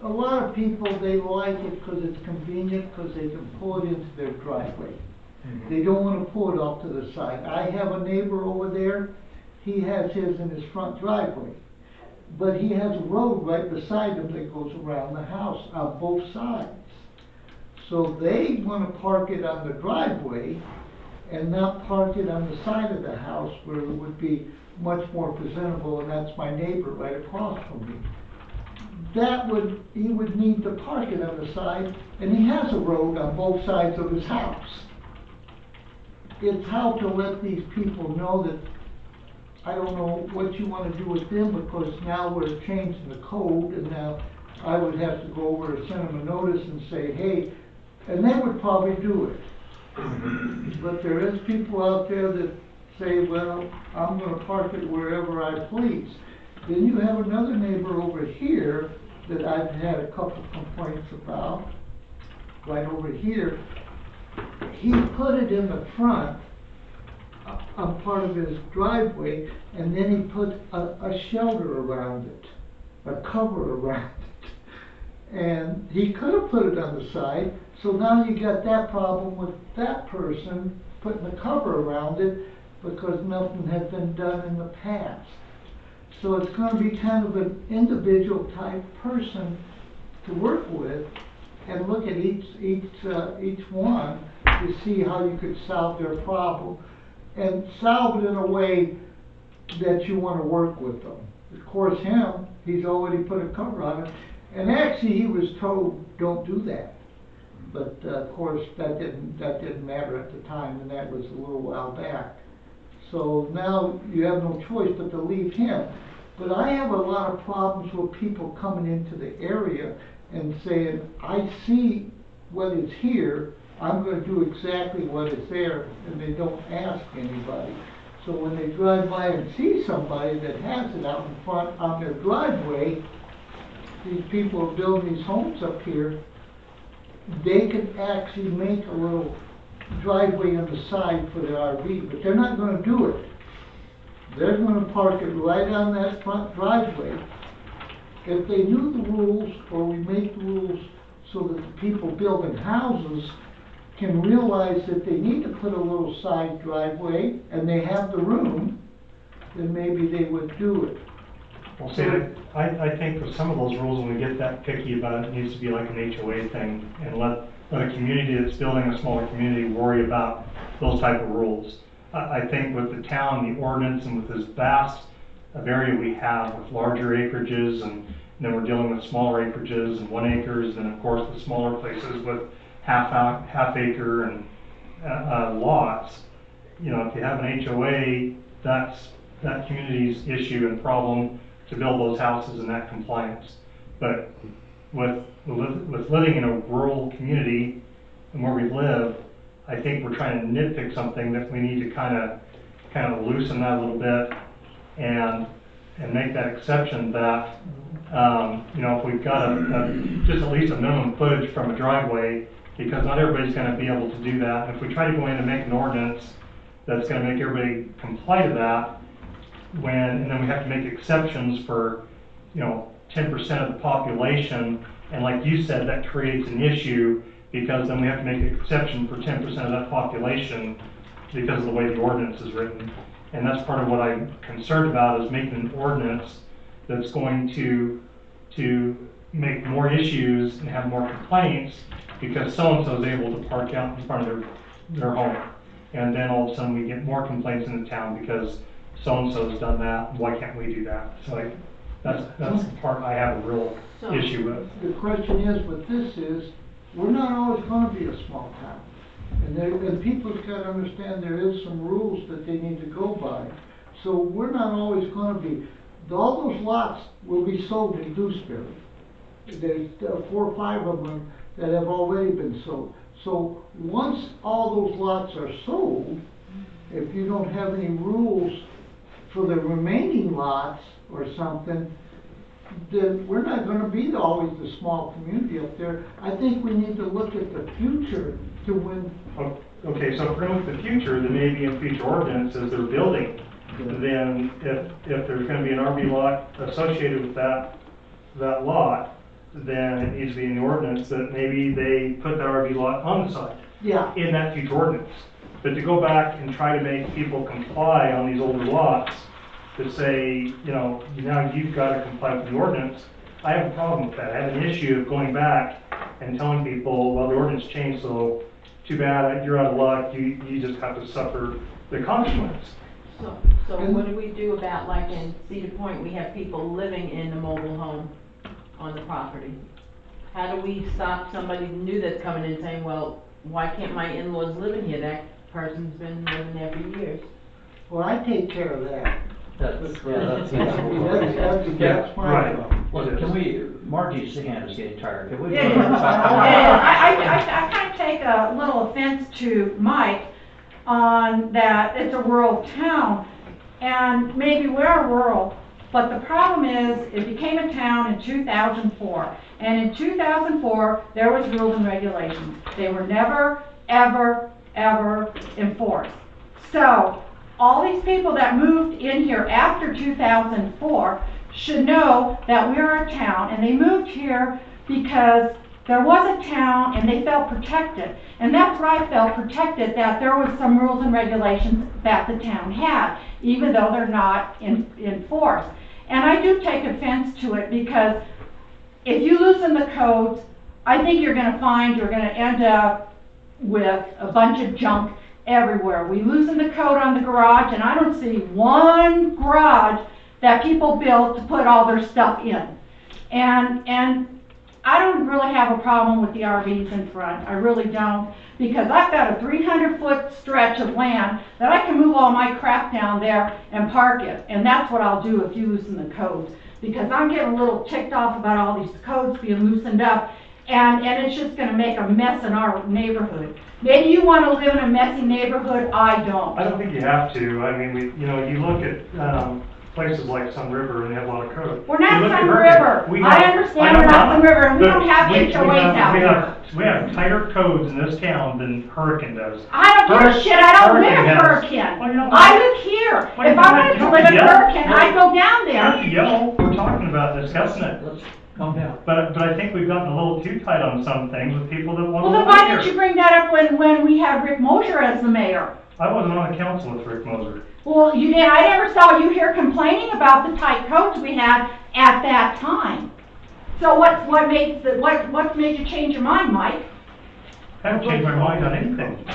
a lot of people, they like it because it's convenient, because they can pull it into their driveway. Mhm. They don't want to pull it off to the side. I have a neighbor over there, he has his in his front driveway. But he has a road right beside him that goes around the house on both sides. So they want to park it on the driveway and not park it on the side of the house where it would be much more presentable, and that's my neighbor right across from me. He would need to park it on the side, and he has a road on both sides of his house. It's how to let these people know that, I don't know what you wanna do with them, because now we're changing the code, and now I would have to go over and send them a notice and say, hey, and they would probably do it. But there is people out there that say, well, I'm gonna park it wherever I please. Then you have another neighbor over here that I've had a couple complaints about, right over here. He put it in the front, on part of his driveway, and then he put a shelter around it, a cover around it. And he could have put it on the side, so now you got that problem with that person putting a cover around it because nothing had been done in the past. So it's gonna be kind of an individual type person to work with and look at each one to see how you could solve their problem and solve it in a way that you wanna work with them. Of course, he's already put a cover on it, and actually he was told, don't do that. But of course, that didn't matter at the time, and that was a little while back. So now you have no choice but to leave him. But I have a lot of problems with people coming into the area and saying, I see what is here, I'm gonna do exactly what is there, and they don't ask anybody. So when they drive by and see somebody that has it out in front on their driveway, these people are building these homes up here, they could actually make a little driveway on the side for their RV, but they're not gonna do it. They're gonna park it right on that front driveway. If they knew the rules, or we make the rules so that the people building houses can realize that they need to put a little side driveway, and they have the room, then maybe they would do it. Well, see, I think for some of those rules, when we get that picky about it, it needs to be like an HOA thing, and let a community that's building a smaller community worry about those type of rules. I think with the town, the ordinance, and with this vast of area we have with larger acreages, and then we're dealing with smaller acreages and 1 acres, and of course the smaller places with half acre and lots. You know, if you have an HOA, that's that community's issue and problem to build those houses in that compliance. But with living in a rural community and where we live, I think we're trying to nitpick something that we need to kind of loosen that a little bit and make that exception that you know, if we've got just at least a minimum footage from a driveway, because not everybody's going to be able to do that. And if we try to go in and make an ordinance that's going to make everybody comply to that, and then we have to make exceptions for, you know, 10% of the population, and like you said, that creates an issue, because then we have to make an exception for 10% of that population because of the way the ordinance is written. And that's part of what I'm concerned about, is making an ordinance that's going to make more issues and have more complaints because so-and-so is able to park out in front of their home. And then all of a sudden we get more complaints in the town because so-and-so's done that, why can't we do that? So that's the part I have a real issue with. The question is, with this is, we're not always gonna be a small town. And people's gotta understand there is some rules that they need to go by. So we're not always gonna be, all those lots will be sold in Gooseberry. There's 4 or 5 of them that have already been sold. So once all those lots are sold, if you don't have any rules for the remaining lots or something, then we're not gonna be always the small community up there. I think we need to look at the future to when. Okay, so if we're going with the future, then maybe in future ordinances they're building, then if there's gonna be an RV lot associated with that lot, then it needs to be in the ordinance that maybe they put that RV lot on the side. Yeah. In that future ordinance. But to go back and try to make people comply on these older lots, to say, you know, now you've got to comply with the ordinance, I have a problem with that. I have an issue of going back and telling people, well, the ordinance changed, so too bad, you're out of luck, you just have to suffer the consequence. So So what do we do about, like in Cedar Point, we have people living in a mobile home on the property? How do we stop somebody new that's coming in saying, well, why can't my in-laws live in here? That person's been living there for years. Well, I take care of that. That's That's my Right. problem. Look, can we, Margie's hand is getting tired, can we? Yeah, I kind of take a little offense to Mike on that it's a rural town, and maybe we're rural, but the problem is, it became a town in 2004, and in 2004, there was rules and regulations. They were never, ever, ever enforced. So, all these people that moved in here after 2004 should know that we are a town, and they moved here because there was a town and they felt protected. And that's where I felt protected, that there was some rules and regulations that the town had, even though they're not enforced. And I do take offense to it, because if you loosen the codes, I think you're gonna find you're gonna end up with a bunch of junk everywhere. We loosen the code on the garage, and I don't see one garage that people built to put all their stuff in. And I don't really have a problem with the RVs in front. I really don't, because I've got a 300-foot stretch of land that I can move all my crap down there and park it. And that's what I'll do if you loosen the codes, because I'm getting a little ticked off about all these codes being loosened up, and it's just gonna make a mess in our neighborhood. Maybe you wanna live in a messy neighborhood, I don't. I don't think you have to. I mean, you look at places like Sun River, and they have a lot of code. We're not You look at Sun Hurricane, River. I understand we're not Sun River, and we but don't have HOAs out here. We have tighter codes in this town than Hurricane does. I don't give a shit, I don't live in Hurricane has- Hurricane. Well, you know, I live here. Well, If I wanted to you live in don't Hurricane, yell. I'd go down Don't there. yell, we're talking about discussing it. Let's calm down. But I think we've gotten a little too tight on some things with people that want Well, to then live why here. didn't you bring that up when we had Rick Mosher as the mayor? I wasn't on the council with Rick Moser. Well, you did, I never saw you here complaining about the tight codes we had at that time. So what made you change your mind, Mike? I haven't changed my mind on anything.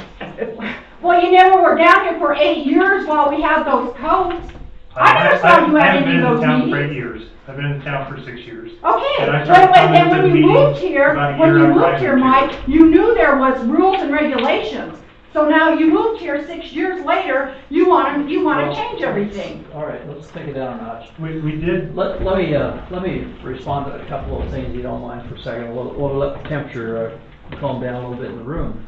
Well, you never were down here for 8 years while we had those codes. I never saw you at any of those I haven't been in town for 8 meetings. years. I've been in town for 6 years. Okay, And I but started coming then to when the you moved meetings here, about a year after I moved Mike, here. you knew there was rules and regulations. So now you moved here 6 years later, you wanna change everything. All right, let's take it down a notch. We did, Let me respond to a couple of things, if you don't mind, for a second. We'll let the temperature calm down a little bit in the room.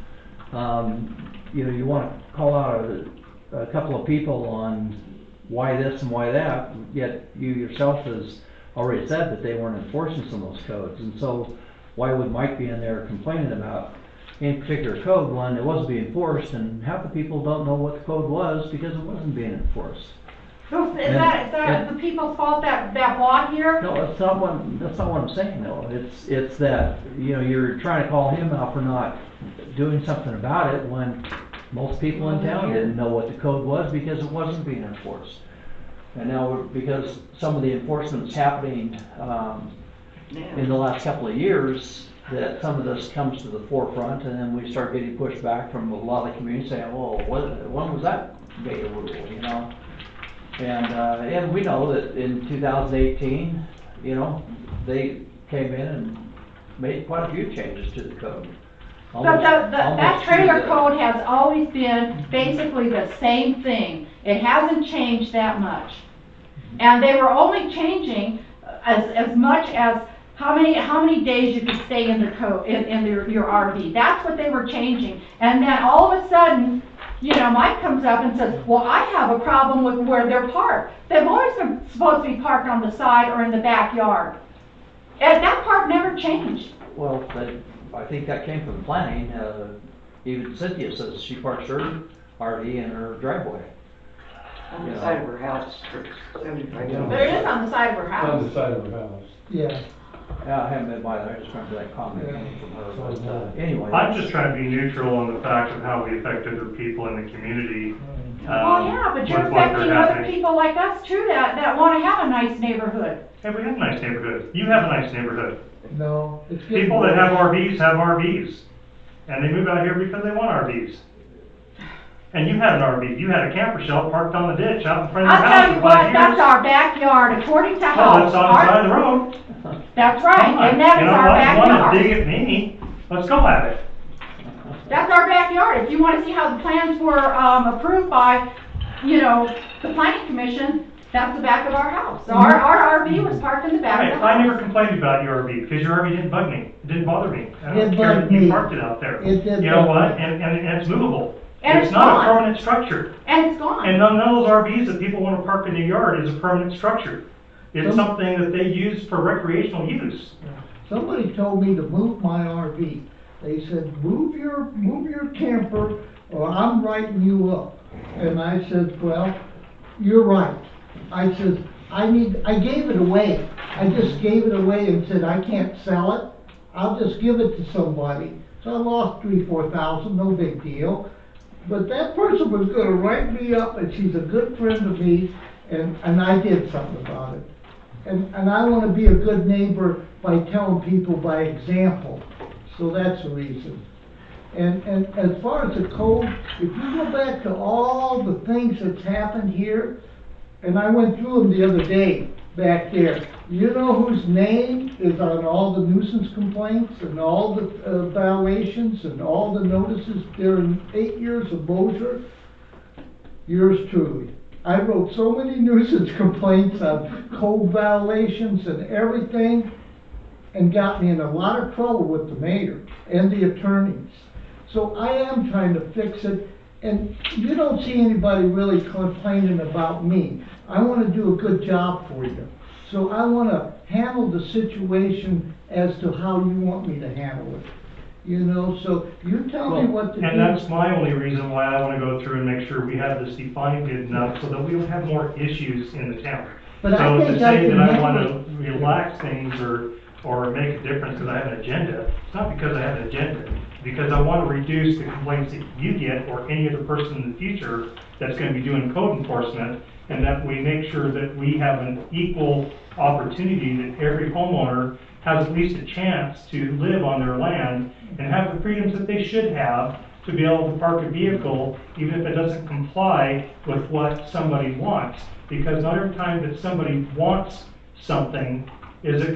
You want to call out a couple of people on why this and why that, yet you yourself has already said that they weren't enforcing some of those codes. And so why would Mike be in there complaining about any particular code when it wasn't being enforced, and half the people don't know what the code was because it wasn't being enforced? So is that the people's fault that bought here? No, that's not what I'm saying though. It's that, you're trying to call him out for not doing something about it when most people in town didn't know what the code was because it wasn't being enforced. And now, because some of the enforcement's happening, in the last couple of years, that some of this comes to the forefront, and then we start getting pushback from a lot of the community saying, well, when was that made a rule, And we know that in 2018, they came in and made quite a few changes to the code. But that Almost trailer to the- code has always been basically the same thing. It hasn't changed that much. And they were only changing as much as how many days you could stay in the code, in your RV. That's what they were changing. And then all of a sudden, Mike comes up and says, well, I have a problem with where they're parked. They've always been supposed to be parked on the side or in the backyard. And that part never changed. Well, I think that came from planning. Even Cynthia says she parks her RV in her driveway. On the side of her house for 75 Yeah. There it is on the side of her It's house. on the side of her house. Yeah. Yeah, I haven't been by there, I just remember that comment coming from her, but anyway. I'm just trying to be neutral on the fact of how we affect other people in the community. Well, yeah, but you're with what affecting they're other having. people like us too that wanna have a nice neighborhood. Hey, we have a nice neighborhood. You have a nice neighborhood. No. It's getting People that worse. have RVs have RVs. And they move out here because they want RVs. And you had an RV, you had a camper shell parked on the ditch out in front of I'll your tell house you for what, 5 that's years. our backyard, according to Well, house. that's on the side of the road. That's Come right, on. and that is You know our what? You wanna dig backyard. at me? Let's go at it. That's our backyard. If you wanna see how the plans were, approved by, you know, the planning commission, that's the back of our house. So our RV was parked in the back Right, of the I never house. complained about your RV, because your RV didn't bug me, it didn't bother me. I don't It care bugged that you me. parked it out there. It did You know bug what, me. and it's movable. And It's it's not a gone. permanent structure. And it's gone. And none of those RVs that people wanna park in their yard is a permanent structure. It's something that they use for recreational use. Somebody told me to move my RV. They said, move your camper or I'm writing you up. And I said, well, you're right. I said, I gave it away. I just gave it away and said, I can't sell it. I'll just give it to somebody. So I lost $3,000-4,000, no big deal. But that person was gonna write me up, and she's a good friend of me, and I did something about it. And I wanna be a good neighbor by telling people by example, so that's the reason. And as far as the code, if you go back to all the things that's happened here, and I went through them the other day, back there, you know whose name is on all the nuisance complaints and all the violations and all the notices during 8 years of Mosier? Yours truly. I wrote so many nuisance complaints on code violations and everything, and got me in a lot of trouble with the mayor and the attorneys. So I am trying to fix it, and you don't see anybody really complaining about me. I wanna do a good job for you. So I wanna handle the situation as to how you want me to handle it. You know, so you tell me what to do. And that's my only reason why I wanna go through and make sure we have this defined good enough so that we don't have more issues in the town. But I So to think I say can that I handle wanna it. relax things or make a difference because I have an agenda, it's not because I have an agenda. Because I wanna reduce the complaints that you get or any other person in the future that's gonna be doing code enforcement, and that we make sure that we have an equal opportunity, that every homeowner has at least a chance to live on their land and have the freedoms that they should have to be able to park a vehicle, even if it doesn't comply with what somebody wants. Because not every time that somebody wants something, is it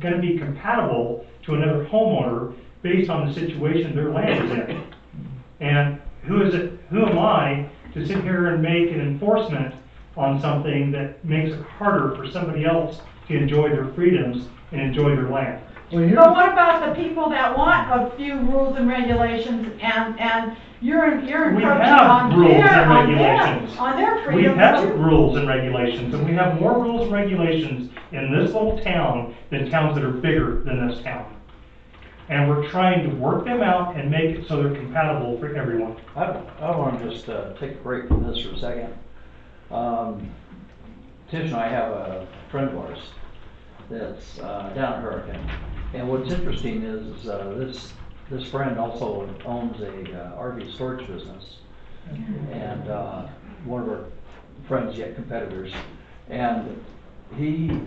gonna be compatible to another homeowner based on the situation their land is in. And who am I to sit here and make an enforcement on something that makes it harder for somebody else to enjoy their freedoms and enjoy their land? But what about the people that want a few rules and regulations and you're encroaching on rules their, and on their, regulations. on their We freedom have too? rules and regulations, and we have more rules and regulations in this little town than towns that are bigger than this town. And we're trying to work them out and make it so they're compatible for everyone. I want to just take a break from this for a second. Tish and I have a friend of ours that's down at Hurricane. And what's interesting is this friend also owns a RV storage business. And one of our friends, yet competitors. And he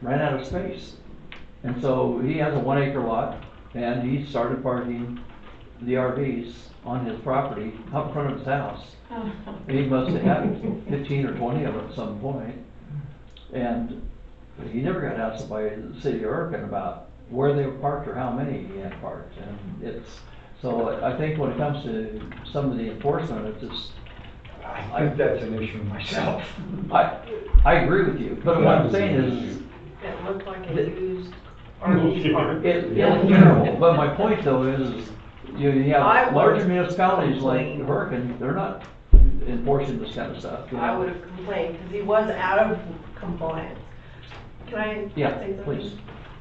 ran out of space. And so he has a 1 acre lot. And he started parking the RVs on his property up in front of his house. He must have had 15 or 20 of them at some point. And he never got asked by the city of Hurricane about where they were parked or how many he had parked. And so I think when it comes to some of the enforcement, it's just. I think that's an issue myself. I agree with you, but what I'm saying is. It looked like a used RV park. It looked terrible, but my point though is, you I have would larger municipalities like complain. Hurricane, they're not enforcing this kind of stuff. You I know? would have complained, because he was out of compliance. Can I Yeah, say something? please.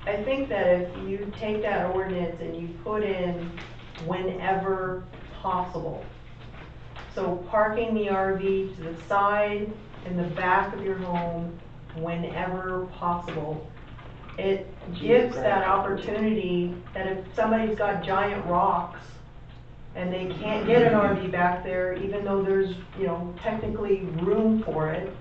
I think that if you take that ordinance and you put in whenever possible, so parking the RV to the side and the back of your home whenever possible, it gives that opportunity that if somebody's got giant rocks and they can't get an RV back there, even though there's, technically room for it,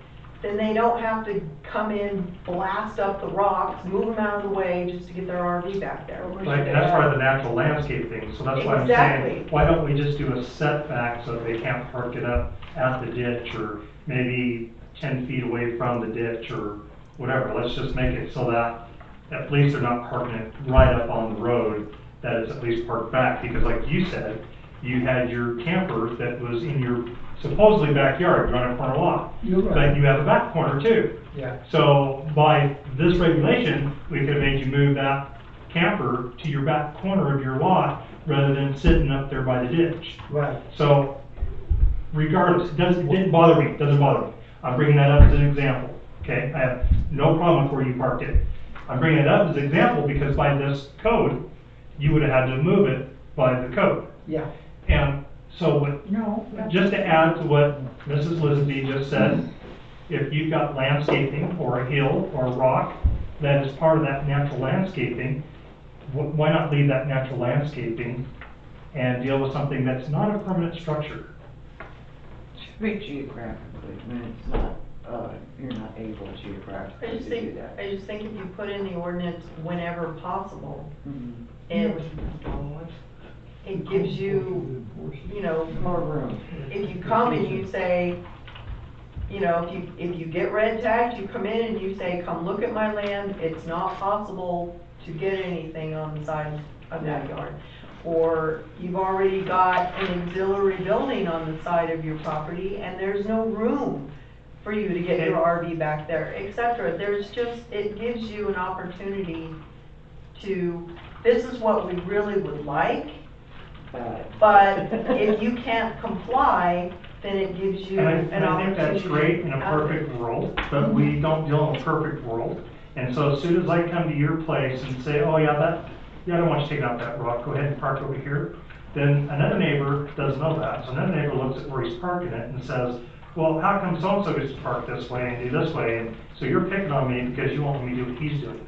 then they don't have to come in, blast up the rocks, move them out of the way just to get their RV back there. Like, that's part of the natural landscape thing, so that's why I'm Exactly. saying, why don't we just do a setback so that they can't park it up at the ditch, or maybe 10 feet away from the ditch, or whatever. Let's just make it so that at least they're not parking it right up on the road, that it's at least parked back, because like you said, you had your camper that was in your supposedly backyard, you're on a corner lot. You're right. But you have a back corner too. Yeah. So by this regulation, we could have made you move that camper to your back corner of your lot rather than sitting up there by the ditch. Right. So regardless, it didn't bother me, doesn't bother me. I'm bringing that up as an example, okay? I have no problem with where you parked it. I'm bringing it up as an example because by this code, you would have had to move it by the code. Yeah. And so just to add to what Mrs. Lisby just said, if you've got landscaping or a hill or a rock that is part of that natural landscaping, why not leave that natural landscaping and deal with something that's not a permanent structure? Should be geographically, when it's not, you're not able geographically I just to do think, that. I just think if you put in the ordinance whenever possible, Mhm. it gives you, you know, More room. if you come and you say, you know, if you get red tagged, you come in and you say, come look at my land, it's not possible to get anything on the side of that yard. Or you've already got an auxiliary building on the side of your property and there's no room for you to get your RV back there, etc. There's just, it gives you an opportunity to, this is what we really would like, but if you can't comply, then it gives you And an I opportunity. think that's great in a perfect world, but we don't deal in a perfect world. And so as soon as I come to your place and say, oh yeah, I don't want you taking out that rock, go ahead and park over here, then another neighbor doesn't know that. So another neighbor looks at where he's parking it and says, well, how come so-and-so gets to park this way and do this way? And so you're picking on me because you want me to do what he's doing.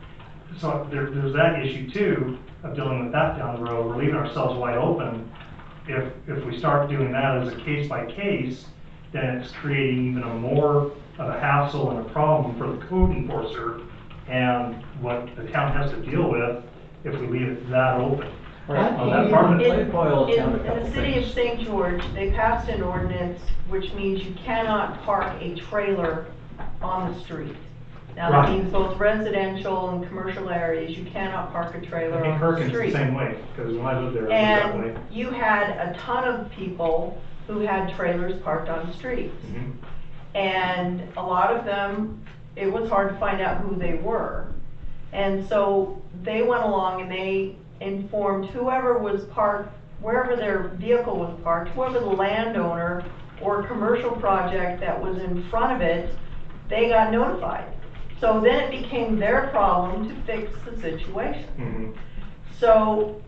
So there's that issue too, of dealing with that down the road. We're leaving ourselves wide open. If we start doing that as a case by case, then it's creating even a more of a hassle and a problem for the code enforcer and what the town has to deal with if we leave it that open. On that part of it. In the city of St. George, they passed an ordinance which means you cannot park a trailer on the street. Now, that Right. means both residential and commercial areas, you cannot park a trailer I think on the Perkins street. the same way, because when I lived there, it was that way. And you had a ton of people who had trailers parked on the streets. Mhm. And a lot of them, it was hard to find out who they were. And so they went along and they informed whoever was parked, wherever their vehicle was parked, whoever the landowner or commercial project that was in front of it, they got notified. So then it became their problem to fix the situation. Mhm. So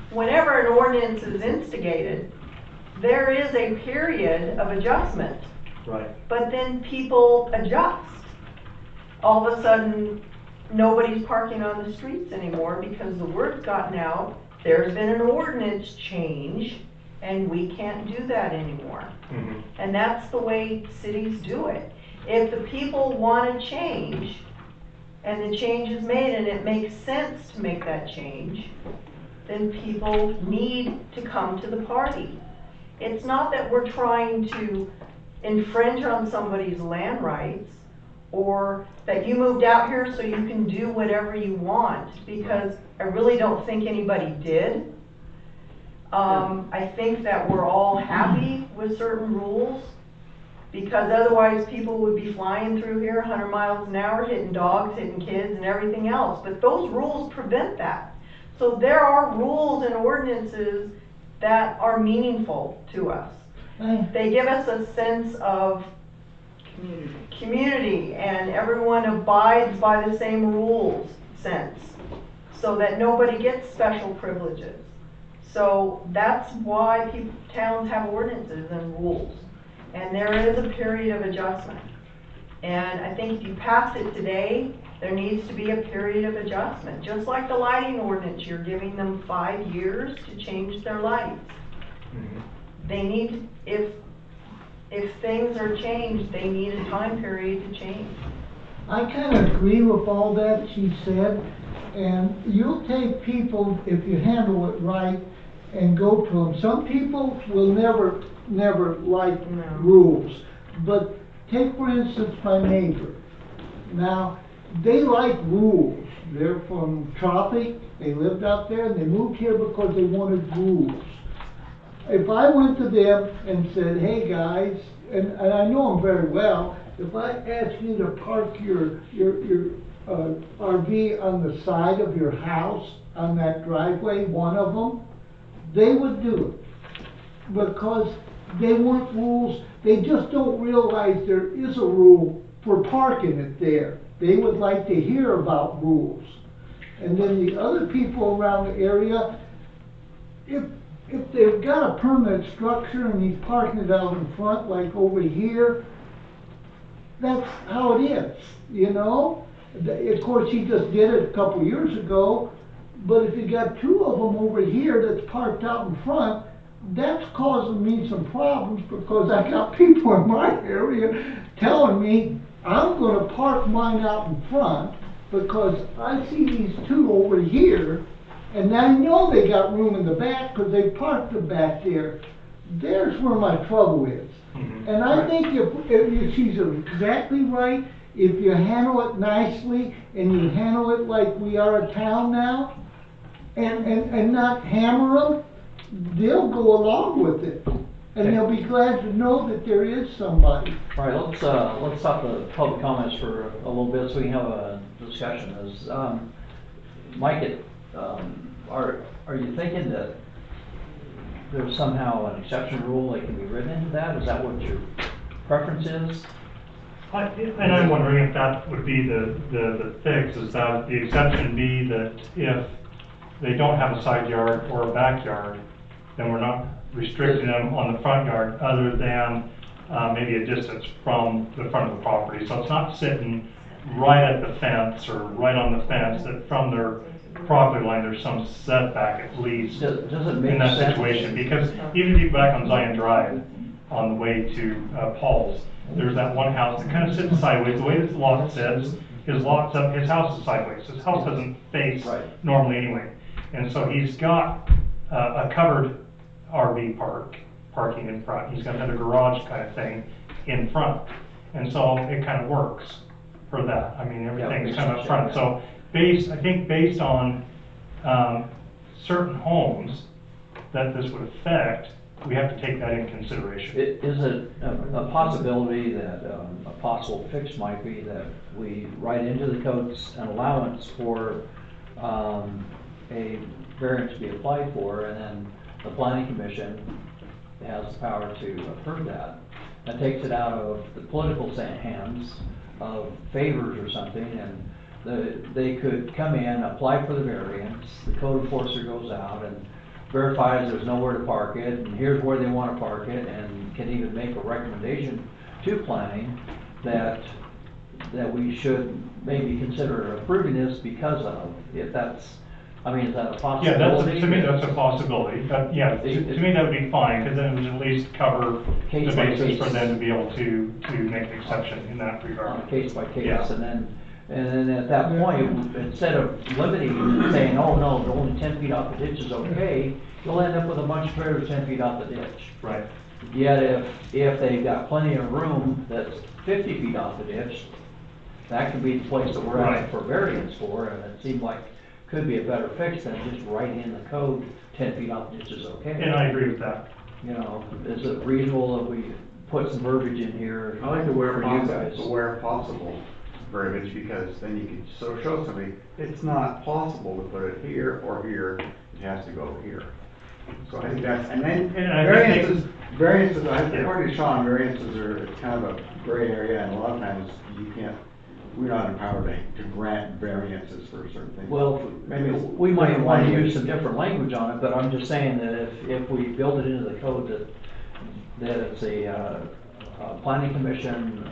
whenever an ordinance is instigated, there is a period of adjustment, Right. but then people adjust. All of a sudden, nobody's parking on the streets anymore because the word's gotten out, there's been an ordinance change, and we can't do that anymore. Mhm. And that's the way cities do it. If the people want to change, and the change is made and it makes sense to make that change, then people need to come to the party. It's not that we're trying to infringe on somebody's land rights, or that you moved out here so you can do whatever you want, because I really don't think anybody did. I think that we're all happy with certain rules, because otherwise people would be flying through here 100 miles an hour, hitting dogs, hitting kids, and everything else. But those rules prevent that. So there are rules and ordinances that are meaningful to us. They give us a sense of community, and everyone abides by the same rules sense, so that nobody gets special privileges. So that's why towns have ordinances and rules. And there is a period of adjustment. And I think if you pass it today, there needs to be a period of adjustment. Just like the lighting ordinance, you're giving them 5 years to change their lights. Mhm. They need, if if things are changed, they need a time period to change. I kind of agree with all that she said, and you'll take people, if you handle it right, and go to them. Some people will never like No. rules, but take for instance my neighbor. Now, they like rules. They're from Tropic, they lived out there, and they moved here because they wanted rules. If I went to them and said, hey guys, and I know them very well, if I ask you to park your RV on the side of your house, on that driveway, one of them, they would do it. Because they want rules, they just don't realize there is a rule for parking it there. They would like to hear about rules. And then the other people around the area, if they've got a permanent structure and he's parking it out in front, like over here, that's how it is, you know? Of course, he just did it a couple years ago, but if you got two of them over here that's parked out in front, that's causing me some problems because I got people in my area telling me I'm gonna park mine out in front because I see these two over here, and I know they got room in the back because they parked them back there. There's where my trouble is. And I think if she's exactly right, if you handle it nicely and you handle it like we are a town now, and not hammer them, they'll go along with it. And they'll be glad to know that there is somebody. All right, let's stop the public comments for a little bit so we can have a discussion. Mike, are you thinking that there's somehow an exception rule that can be written into that? Is that what your preference is? And I'm wondering if that would be the fix, is that the exception be that if they don't have a side yard or a backyard, then we're not restricting them on the front yard other than maybe a distance from the front of the property. So it's not sitting right at the fence or right on the fence, that from their property line there's some setback at least Does it make in that sense? situation. Because even if you go back on Zion Drive on the way to Paul's, there's that one house that kind of sits sideways. The way this lot sits, his house is sideways. His house doesn't face normally anyway. And so he's got a covered RV parking in front. He's got another garage kind of thing in front. And so it kind of works for that. I mean, everything's kind of up front. So I think based on certain homes that this would affect, we have to take that in consideration. Is it a possibility that a possible fix might be that we write into the codes an allowance for a variance to be applied for, and then the planning commission has the power to approve that? That takes it out of the political hands of favors or something, and they could come in, apply for the variance, the code enforcer goes out and verifies there's nowhere to park it, and here's where they want to park it, and can even make a recommendation to planning that we should maybe consider approving this because of, if that's, I mean, is that a possibility? Yeah, to me that's a possibility. To me that would be fine, because then it would at least cover the basis for them to be able to make an exception in that regard. Case by case, and then at that point, instead of limiting and saying, oh no, they're only 10 feet off the ditch is okay, you'll end up with a bunch of trailers 10 feet off the ditch. Right. Yet if they've got plenty of room that's 50 feet off the ditch, that could be the place that we're asking for variance for, and it seemed like could be a better fix than just writing in the code 10 feet off the ditch is okay. And I agree with that. You know, is it reasonable that we put some verbiage in here? I like the where for you guys? possible, where possible verbiage, because then you can sort of show somebody, it's not possible to put it here or here, it has to go here. So I think that's, and then variances, according to Sean, variances are kind of a gray area, and a lot of times we're not empowered to grant variances for certain things. Well, maybe we might want to use some different language on it, but I'm just saying that if we build it into the code that it's a planning commission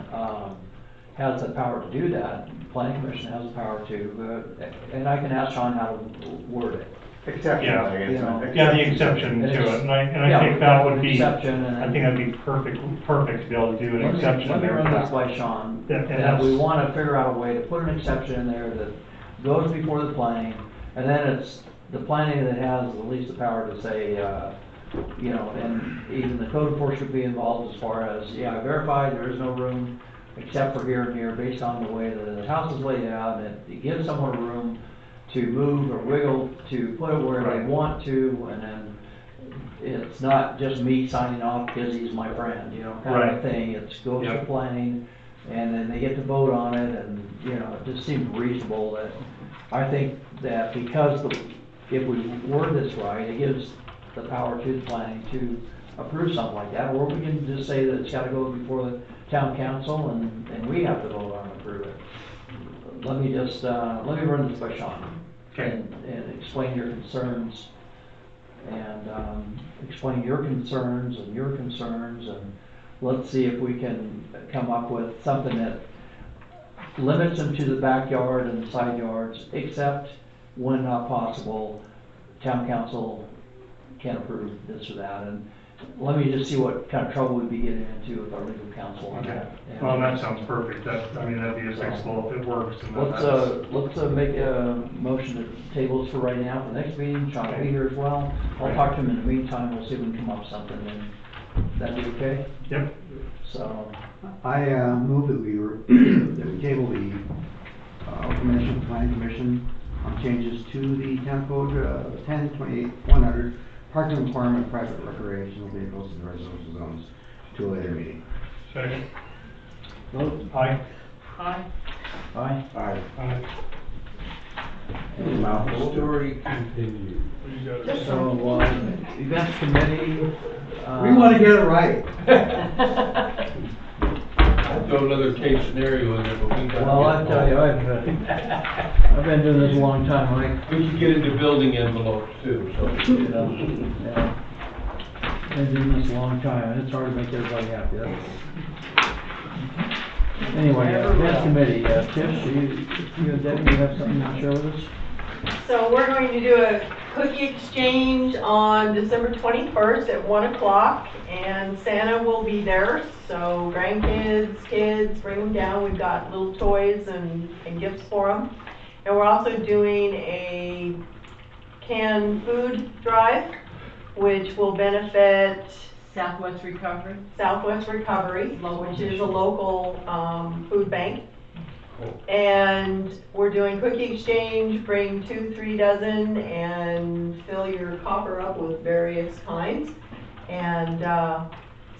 has the power to do that, planning commission has the power to, and I can ask Sean how to word it. Exceptions, Yeah. I guess. You know. Yeah, the exception to it, and I Yeah, think that would be, exception and- I think that'd be perfect to be able to do an Let me- exception Let me there. run this by Sean, Yeah, and that we that's- wanna figure out a way to put an exception in there that goes before the planning, and then it's the planning that has at least the power to say, you know, and even the code enforcement be involved as far as, yeah, I verified there is no room except for here and here, based on the way the house is laid out, and it gives someone room to move or wiggle, to put it where they Right. want to, and then it's not just me signing off because he's my friend, you know, kind of Right. thing. It goes to Yep. planning, and then they get to vote on it, and, you know, it just seems reasonable that, I think that because if we word this right, it gives the power to the planning to approve something like that, or we can just say that it's gotta go before the town council, and we have to vote on and approve it. Let me just, let me run this by Sean. Okay. And explain your concerns, and, explain your concerns and your concerns, and let's see if we can come up with something that limits them to the backyard and side yards, except when not possible, town council can approve this or that, and let me just see what kind of trouble we'd be getting into with our legal counsel on Okay. that. And- Well, that sounds perfect, I mean, that'd be a fixable if it works, and then Let's, that's. make a motion to table this for right now for the next meeting. Sean will be here as well. I'll talk to him in the meantime. We'll see if we can come up with something, and that'd be okay? Yep. So, I move that that we table the planning commission on changes to the town code 10/28/100 parking requirement, private recreational vehicles in residential zones to a later meeting. Second. vote. Aye. Aye. Aye. Aye. Aye. Mouthful. Story continued. So, events committee. We wanna get it right. I'd throw another case scenario in there, but we got. Well, I tell you, I've been doing this a long time, Mike. We can get into building envelopes too, so. Yeah. Been doing this a long time, and it's hard to make everybody happy, Anyway, events committee, Tish, you and Debbie, you have something to share with us? So we're going to do a cookie exchange on December 21st at 1 o'clock, and Santa will be there, so grandkids, kids, bring them down. We've got little toys and gifts for them. And we're also doing a canned food drive, which will benefit Southwest Recovery. Southwest Recovery, which is a local food bank. And we're doing cookie exchange, bring 2-3 dozen and fill your copper up with various kinds. And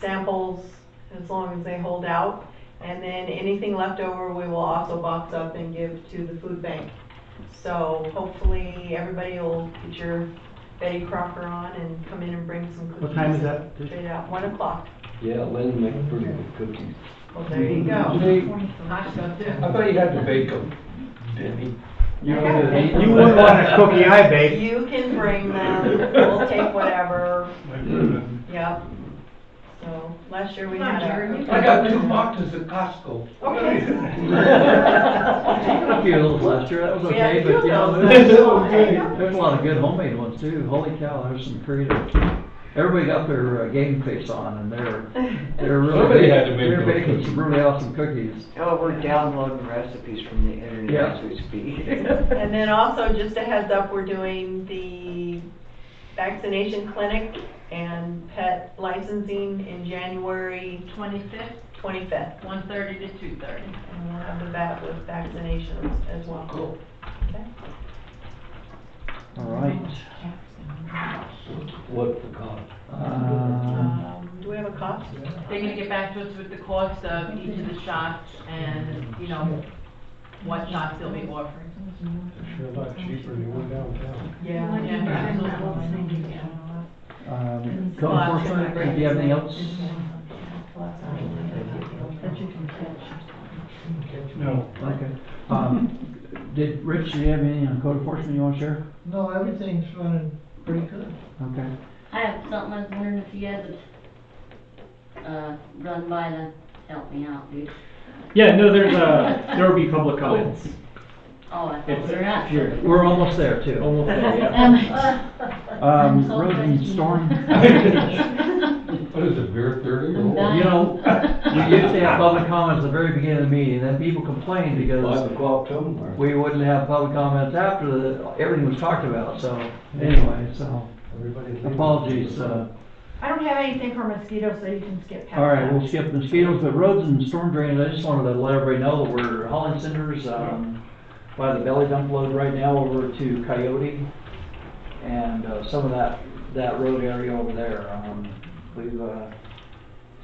samples, as long as they hold out. And then anything left over, we will also box up and give to the food bank. So hopefully everybody will get your Betty Crocker on and come in and bring some cookies. What time is that? Straight out, 1 o'clock. Yeah, Lynn makes pretty good cookies. Well, there you go. Hey, Hot stuff too. I thought you had to bake them, Denny. You wouldn't want a cookie I bake. You can bring them, we'll take whatever, yep. So, last year we had I got 2 boxes at Costco. Okay. A few of those last year, that was We had okay, a few but of you know, those. there's a lot of good homemade ones too. Holy cow, there's some creative. Everybody got their game face on, and they're really Somebody had to make they're those baking cookies. some really awesome cookies. Oh, we're downloading recipes from the internet Yeah. as we speak. And then also, just a heads up, we're doing the vaccination clinic and pet licensing in January 25th, 25th. 1:30 to 2:30. And we'll have the vet with vaccinations as well. Cool. Okay. All right. What's the cost? Do we have a cost? They're gonna get back to us with the cost of each of the shots and, you know, what shots they'll be offering. Sure, a lot cheaper than one downtown. Yeah. Code enforcement, do you have anything else? No. Okay. Did, Rich, do you have anything on code enforcement you wanna share? No, everything's running pretty good. Okay. I have something I was wondering if you guys would, run by to help me out, dude. Yeah, no, there will be public comments. Oh, I thought It's, we were at. you're We're almost there too. almost there, yeah. I'm so Road and thirsty. storm. What is it, beer 30 or I'm what? dying. You know, we used to have public comments at the very beginning of the meeting, then people complained because o'clock somewhere. we wouldn't have public comments after everything was talked about, so, anyway, so, apologies, I don't have anything for mosquitoes, so you can skip past all right, that. we'll skip mosquitoes, but roads and storm drainage, I just wanted to let everybody know that we're hauling cinders, by the belly dump load right now over to Coyote, and, some of that road area over there, we've,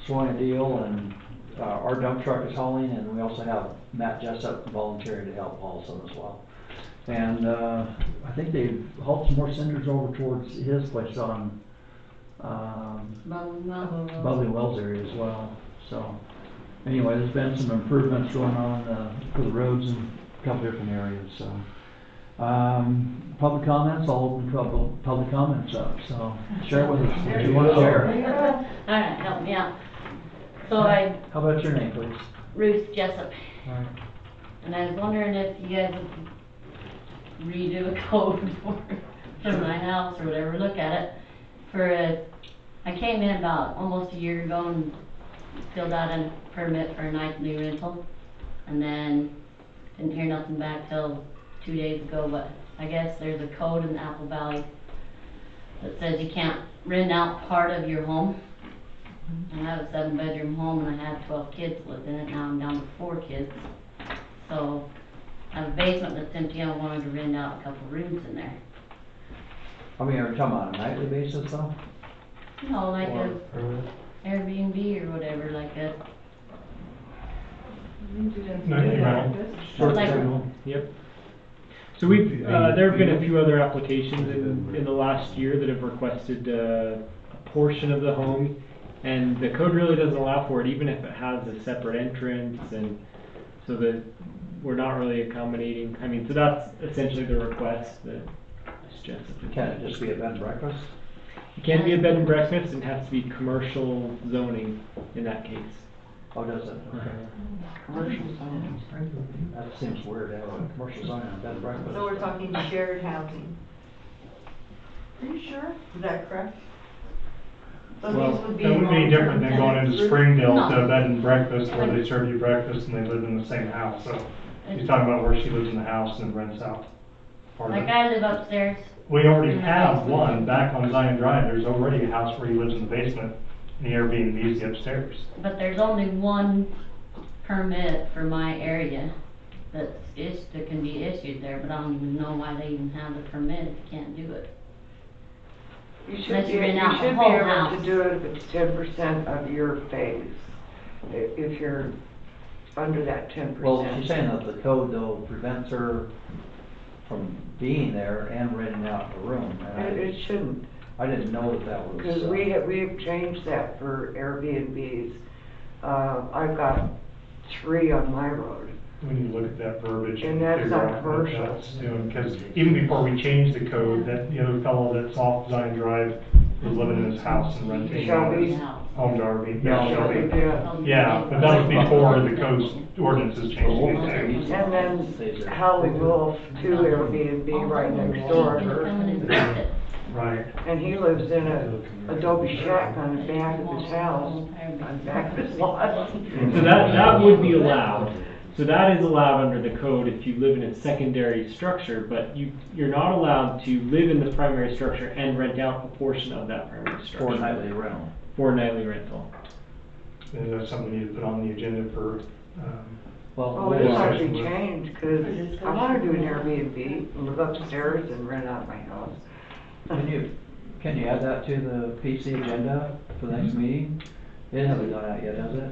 swung a deal, and, our dump truck is hauling, and we also have Matt Jessup volunteering to help haul some as well. And, I think they've hauled some more cinders over towards his place on, Bubbly Wells area as well, so. Anyway, there's been some improvements going on, for the roads in a couple different areas, so. Public comments, I'll open public comments up, so share with us what you want to share. Alright, help me out. So I, How about your name, please? Ruth Jessup, All right. and I was wondering if you guys would redo a code for my house or whatever, look at it. I came in about almost a year ago and filled out a permit for a nightly rental, and then didn't hear nothing back till 2 days ago, but I guess there's a code in Apple Valley that says you can't rent out part of your home. And I have a 7-bedroom home and I had 12 kids lived in it, now I'm down to 4 kids. So I have a basement that's empty, I wanted to rent out a couple rooms in there. I mean, are you talking about a nightly basis though? You know, like Or a Airbnb or whatever, like a, Nightly rental. Short Like- term. Yep. So we've, there have been a few other applications in the last year that have requested a portion of the home, and the code really doesn't allow for it, even if it has a separate entrance, and so that we're not really accommodating. I mean, so that's essentially the request that is suggested. Can it just be a bed and breakfast? It can be a bed and breakfast, and has to be commercial zoning in that case. Oh, does it? Okay. Commercial zoning. That seems weird to have a commercial zone on a bed and breakfast. So we're talking shared housing, Are you sure? is that correct? So Well, these would be. That would be different than going into Springdale to No. a bed and breakfast where they serve you breakfast and they live in the same house, so. He's talking about where she lives in the house and rents out part of like it. I live upstairs. We already have one back on Zion Drive, there's already a house where he lives in the basement, and the Airbnb is the upstairs. But there's only one permit for my area that can be issued there, but I don't even know why they even have the permit if you can't do it. You should Unless be, you rent out the you should be whole able house. to do it if it's 10% of your phase, if you're under that 10%. Well, she's saying that the code though prevents her from being there and renting out a room. And It shouldn't, I didn't know that was. because we've changed that for Airbnbs. I've got 3 on my road. We need to look at that verbiage and And that's figure not out what commercial. that's doing, because even before we changed the code, that, the other fellow that's off Zion Drive was living in his house and renting out Shelby? his home to RV. No, Yeah, Shelby. Yeah. Yeah, but that was before the code's ordinances changed. And then Holly Wolf, 2 Airbnb right next door to She's gonna come and her. inspect it. Right. And he lives in a adobe shack on the back of his house, on the back of his lot. So that would be allowed. So that is allowed under the code if you live in a secondary structure, but you're not allowed to live in the primary structure and rent out a portion of that primary structure. For nightly rental. For nightly rental. And that's something we need to put on the agenda for, Well, Oh, this ought to be changed, because I wanna do an Airbnb, live upstairs and rent out my house. can you add that to the PC agenda for the next meeting? It hasn't gone out yet, has it?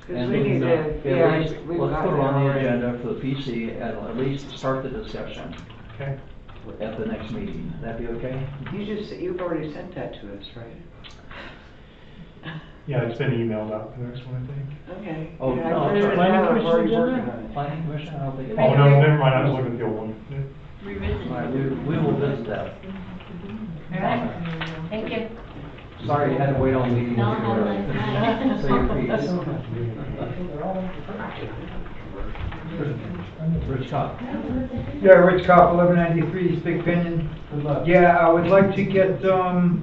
Because And we need to, At yeah, least, we've let's got put it it on the already. agenda for the PC and at least start the discussion okay? at the next meeting. That be okay? You've already sent that to us, right? Yeah, it's been emailed out, the next one, I think. Okay. Oh, Yeah, no, I sorry. have it Planning already commission working agenda? on it. Planning commission, I don't think. Oh, no, never mind, I was looking at the old one. Revisit. All right, we will visit that. Alright, thank you. Sorry you had to wait on meeting No, have a nice night. to say your piece. Rich Cobb. Yeah, Rich Kopp, 1193 East Big Pinion. Yeah, I would like to get, the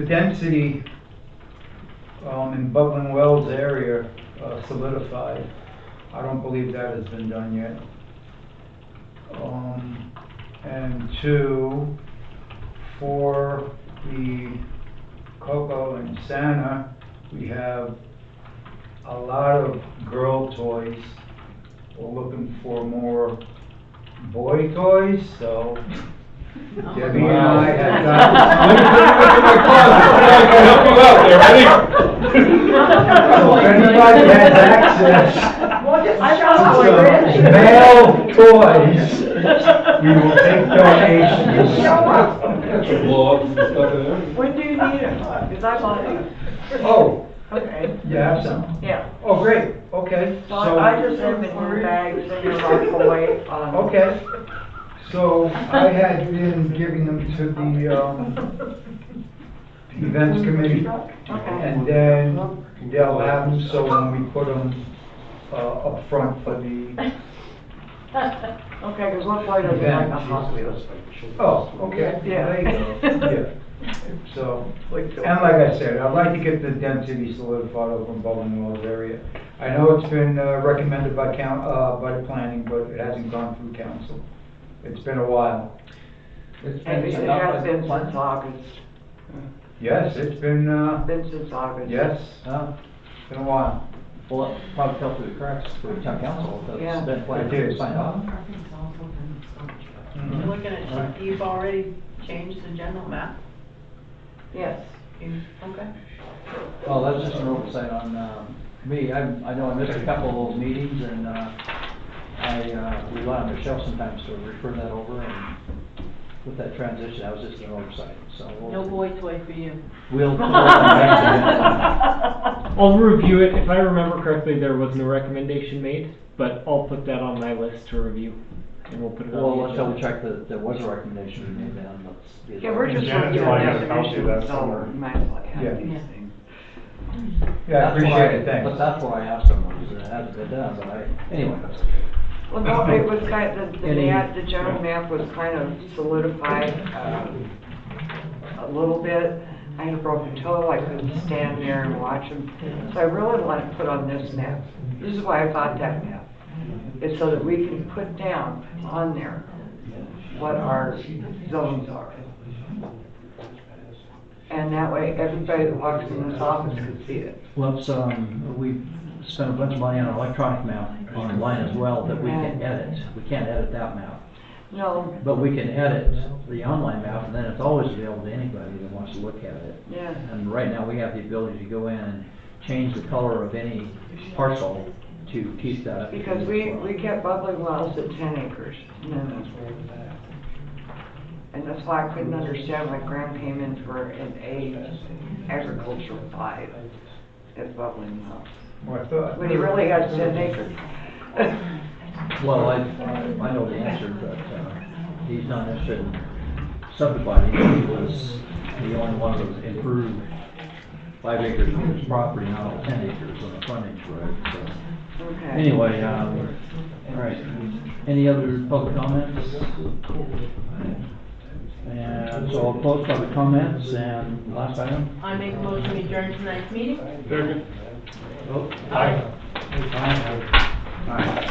density, in Bubbling Wells area, solidified. I don't believe that has been done yet. And two, for the Coco and Santa, we have a lot of girl toys. We're looking for more boy toys, so Debbie and I have got. So if anybody has access to male toys, we will take donations. When do you need it? Because I bought it. Oh, Okay. you have some? Yeah. Oh, great, okay. So I just have it in bags and you're locked away on. Okay, so I had been giving them to the, events committee. Okay. And then they'll have them, so when we put them, up front for the, Okay, because one boy doesn't like the Hot Wheels. oh, okay. Yeah. There you go. Yeah. So, and like I said, I'd like to get the density solidified over in Bubbling Wells area. I know it's been recommended by by the planning, but it hasn't gone through council. It's been a while. And it has been since August. Yes, it's been, Been since August. yes, it's been a while. Well, it probably fell through the cracks for town council, Yeah. that's been planned It to is. sign off. Mhm. You're looking at, you've already changed the general map? Yes. Okay. Well, that's just an oversight on, me, I know I missed a couple of those meetings, and, I rely on Michelle sometimes to refer that over, and with that transition, that was just an oversight, so. No boy toy for you. We'll put it on the next agenda. I'll review it. If I remember correctly, there was no recommendation made, but I'll put that on my list to review, and we'll put it on Well, the let's agenda. double check that there was a recommendation made, then let's. Yeah, we're just Janet's looking probably at got a copy of that definitions, so somewhere. we might as well Yeah. have these things. Yeah, I appreciate it, But thanks. that's what I asked them, was it hasn't been done, but anyway. Well, no, it was kind of, the Any- map, the general map was kind of solidified, a little bit. I had a broken toe, I couldn't stand there and watch them. So I really want to put on this map. This is why I bought that map. It's so that we can put down on there what our zones are. And that way, everybody that walks in this office could see it. Well, it's, we've spent a bunch of money on an electronic map online as well that we can edit. We can't edit that map, No, but we can edit the online map, and then it's always available to anybody that wants to look at it. yeah. And right now, we have the ability to go in and change the color of any parcel to keep that. Because we kept Bubbling Wells at 10 acres. And that's why I couldn't understand why Graham came in for an agricultural 5 at Bubbling Wells. Well, I thought. When he really has 10 acres. Well, I know the answer, but, he's not interested in subdividing. He was the only one that was improved 5 acres of his property, not all 10 acres on the frontage road, so. Okay. Anyway, all right, any other public comments? And so I'll close public comments, and last item? I make a motion to adjourn tonight's meeting. Second. Oh, Aye. aye. All right.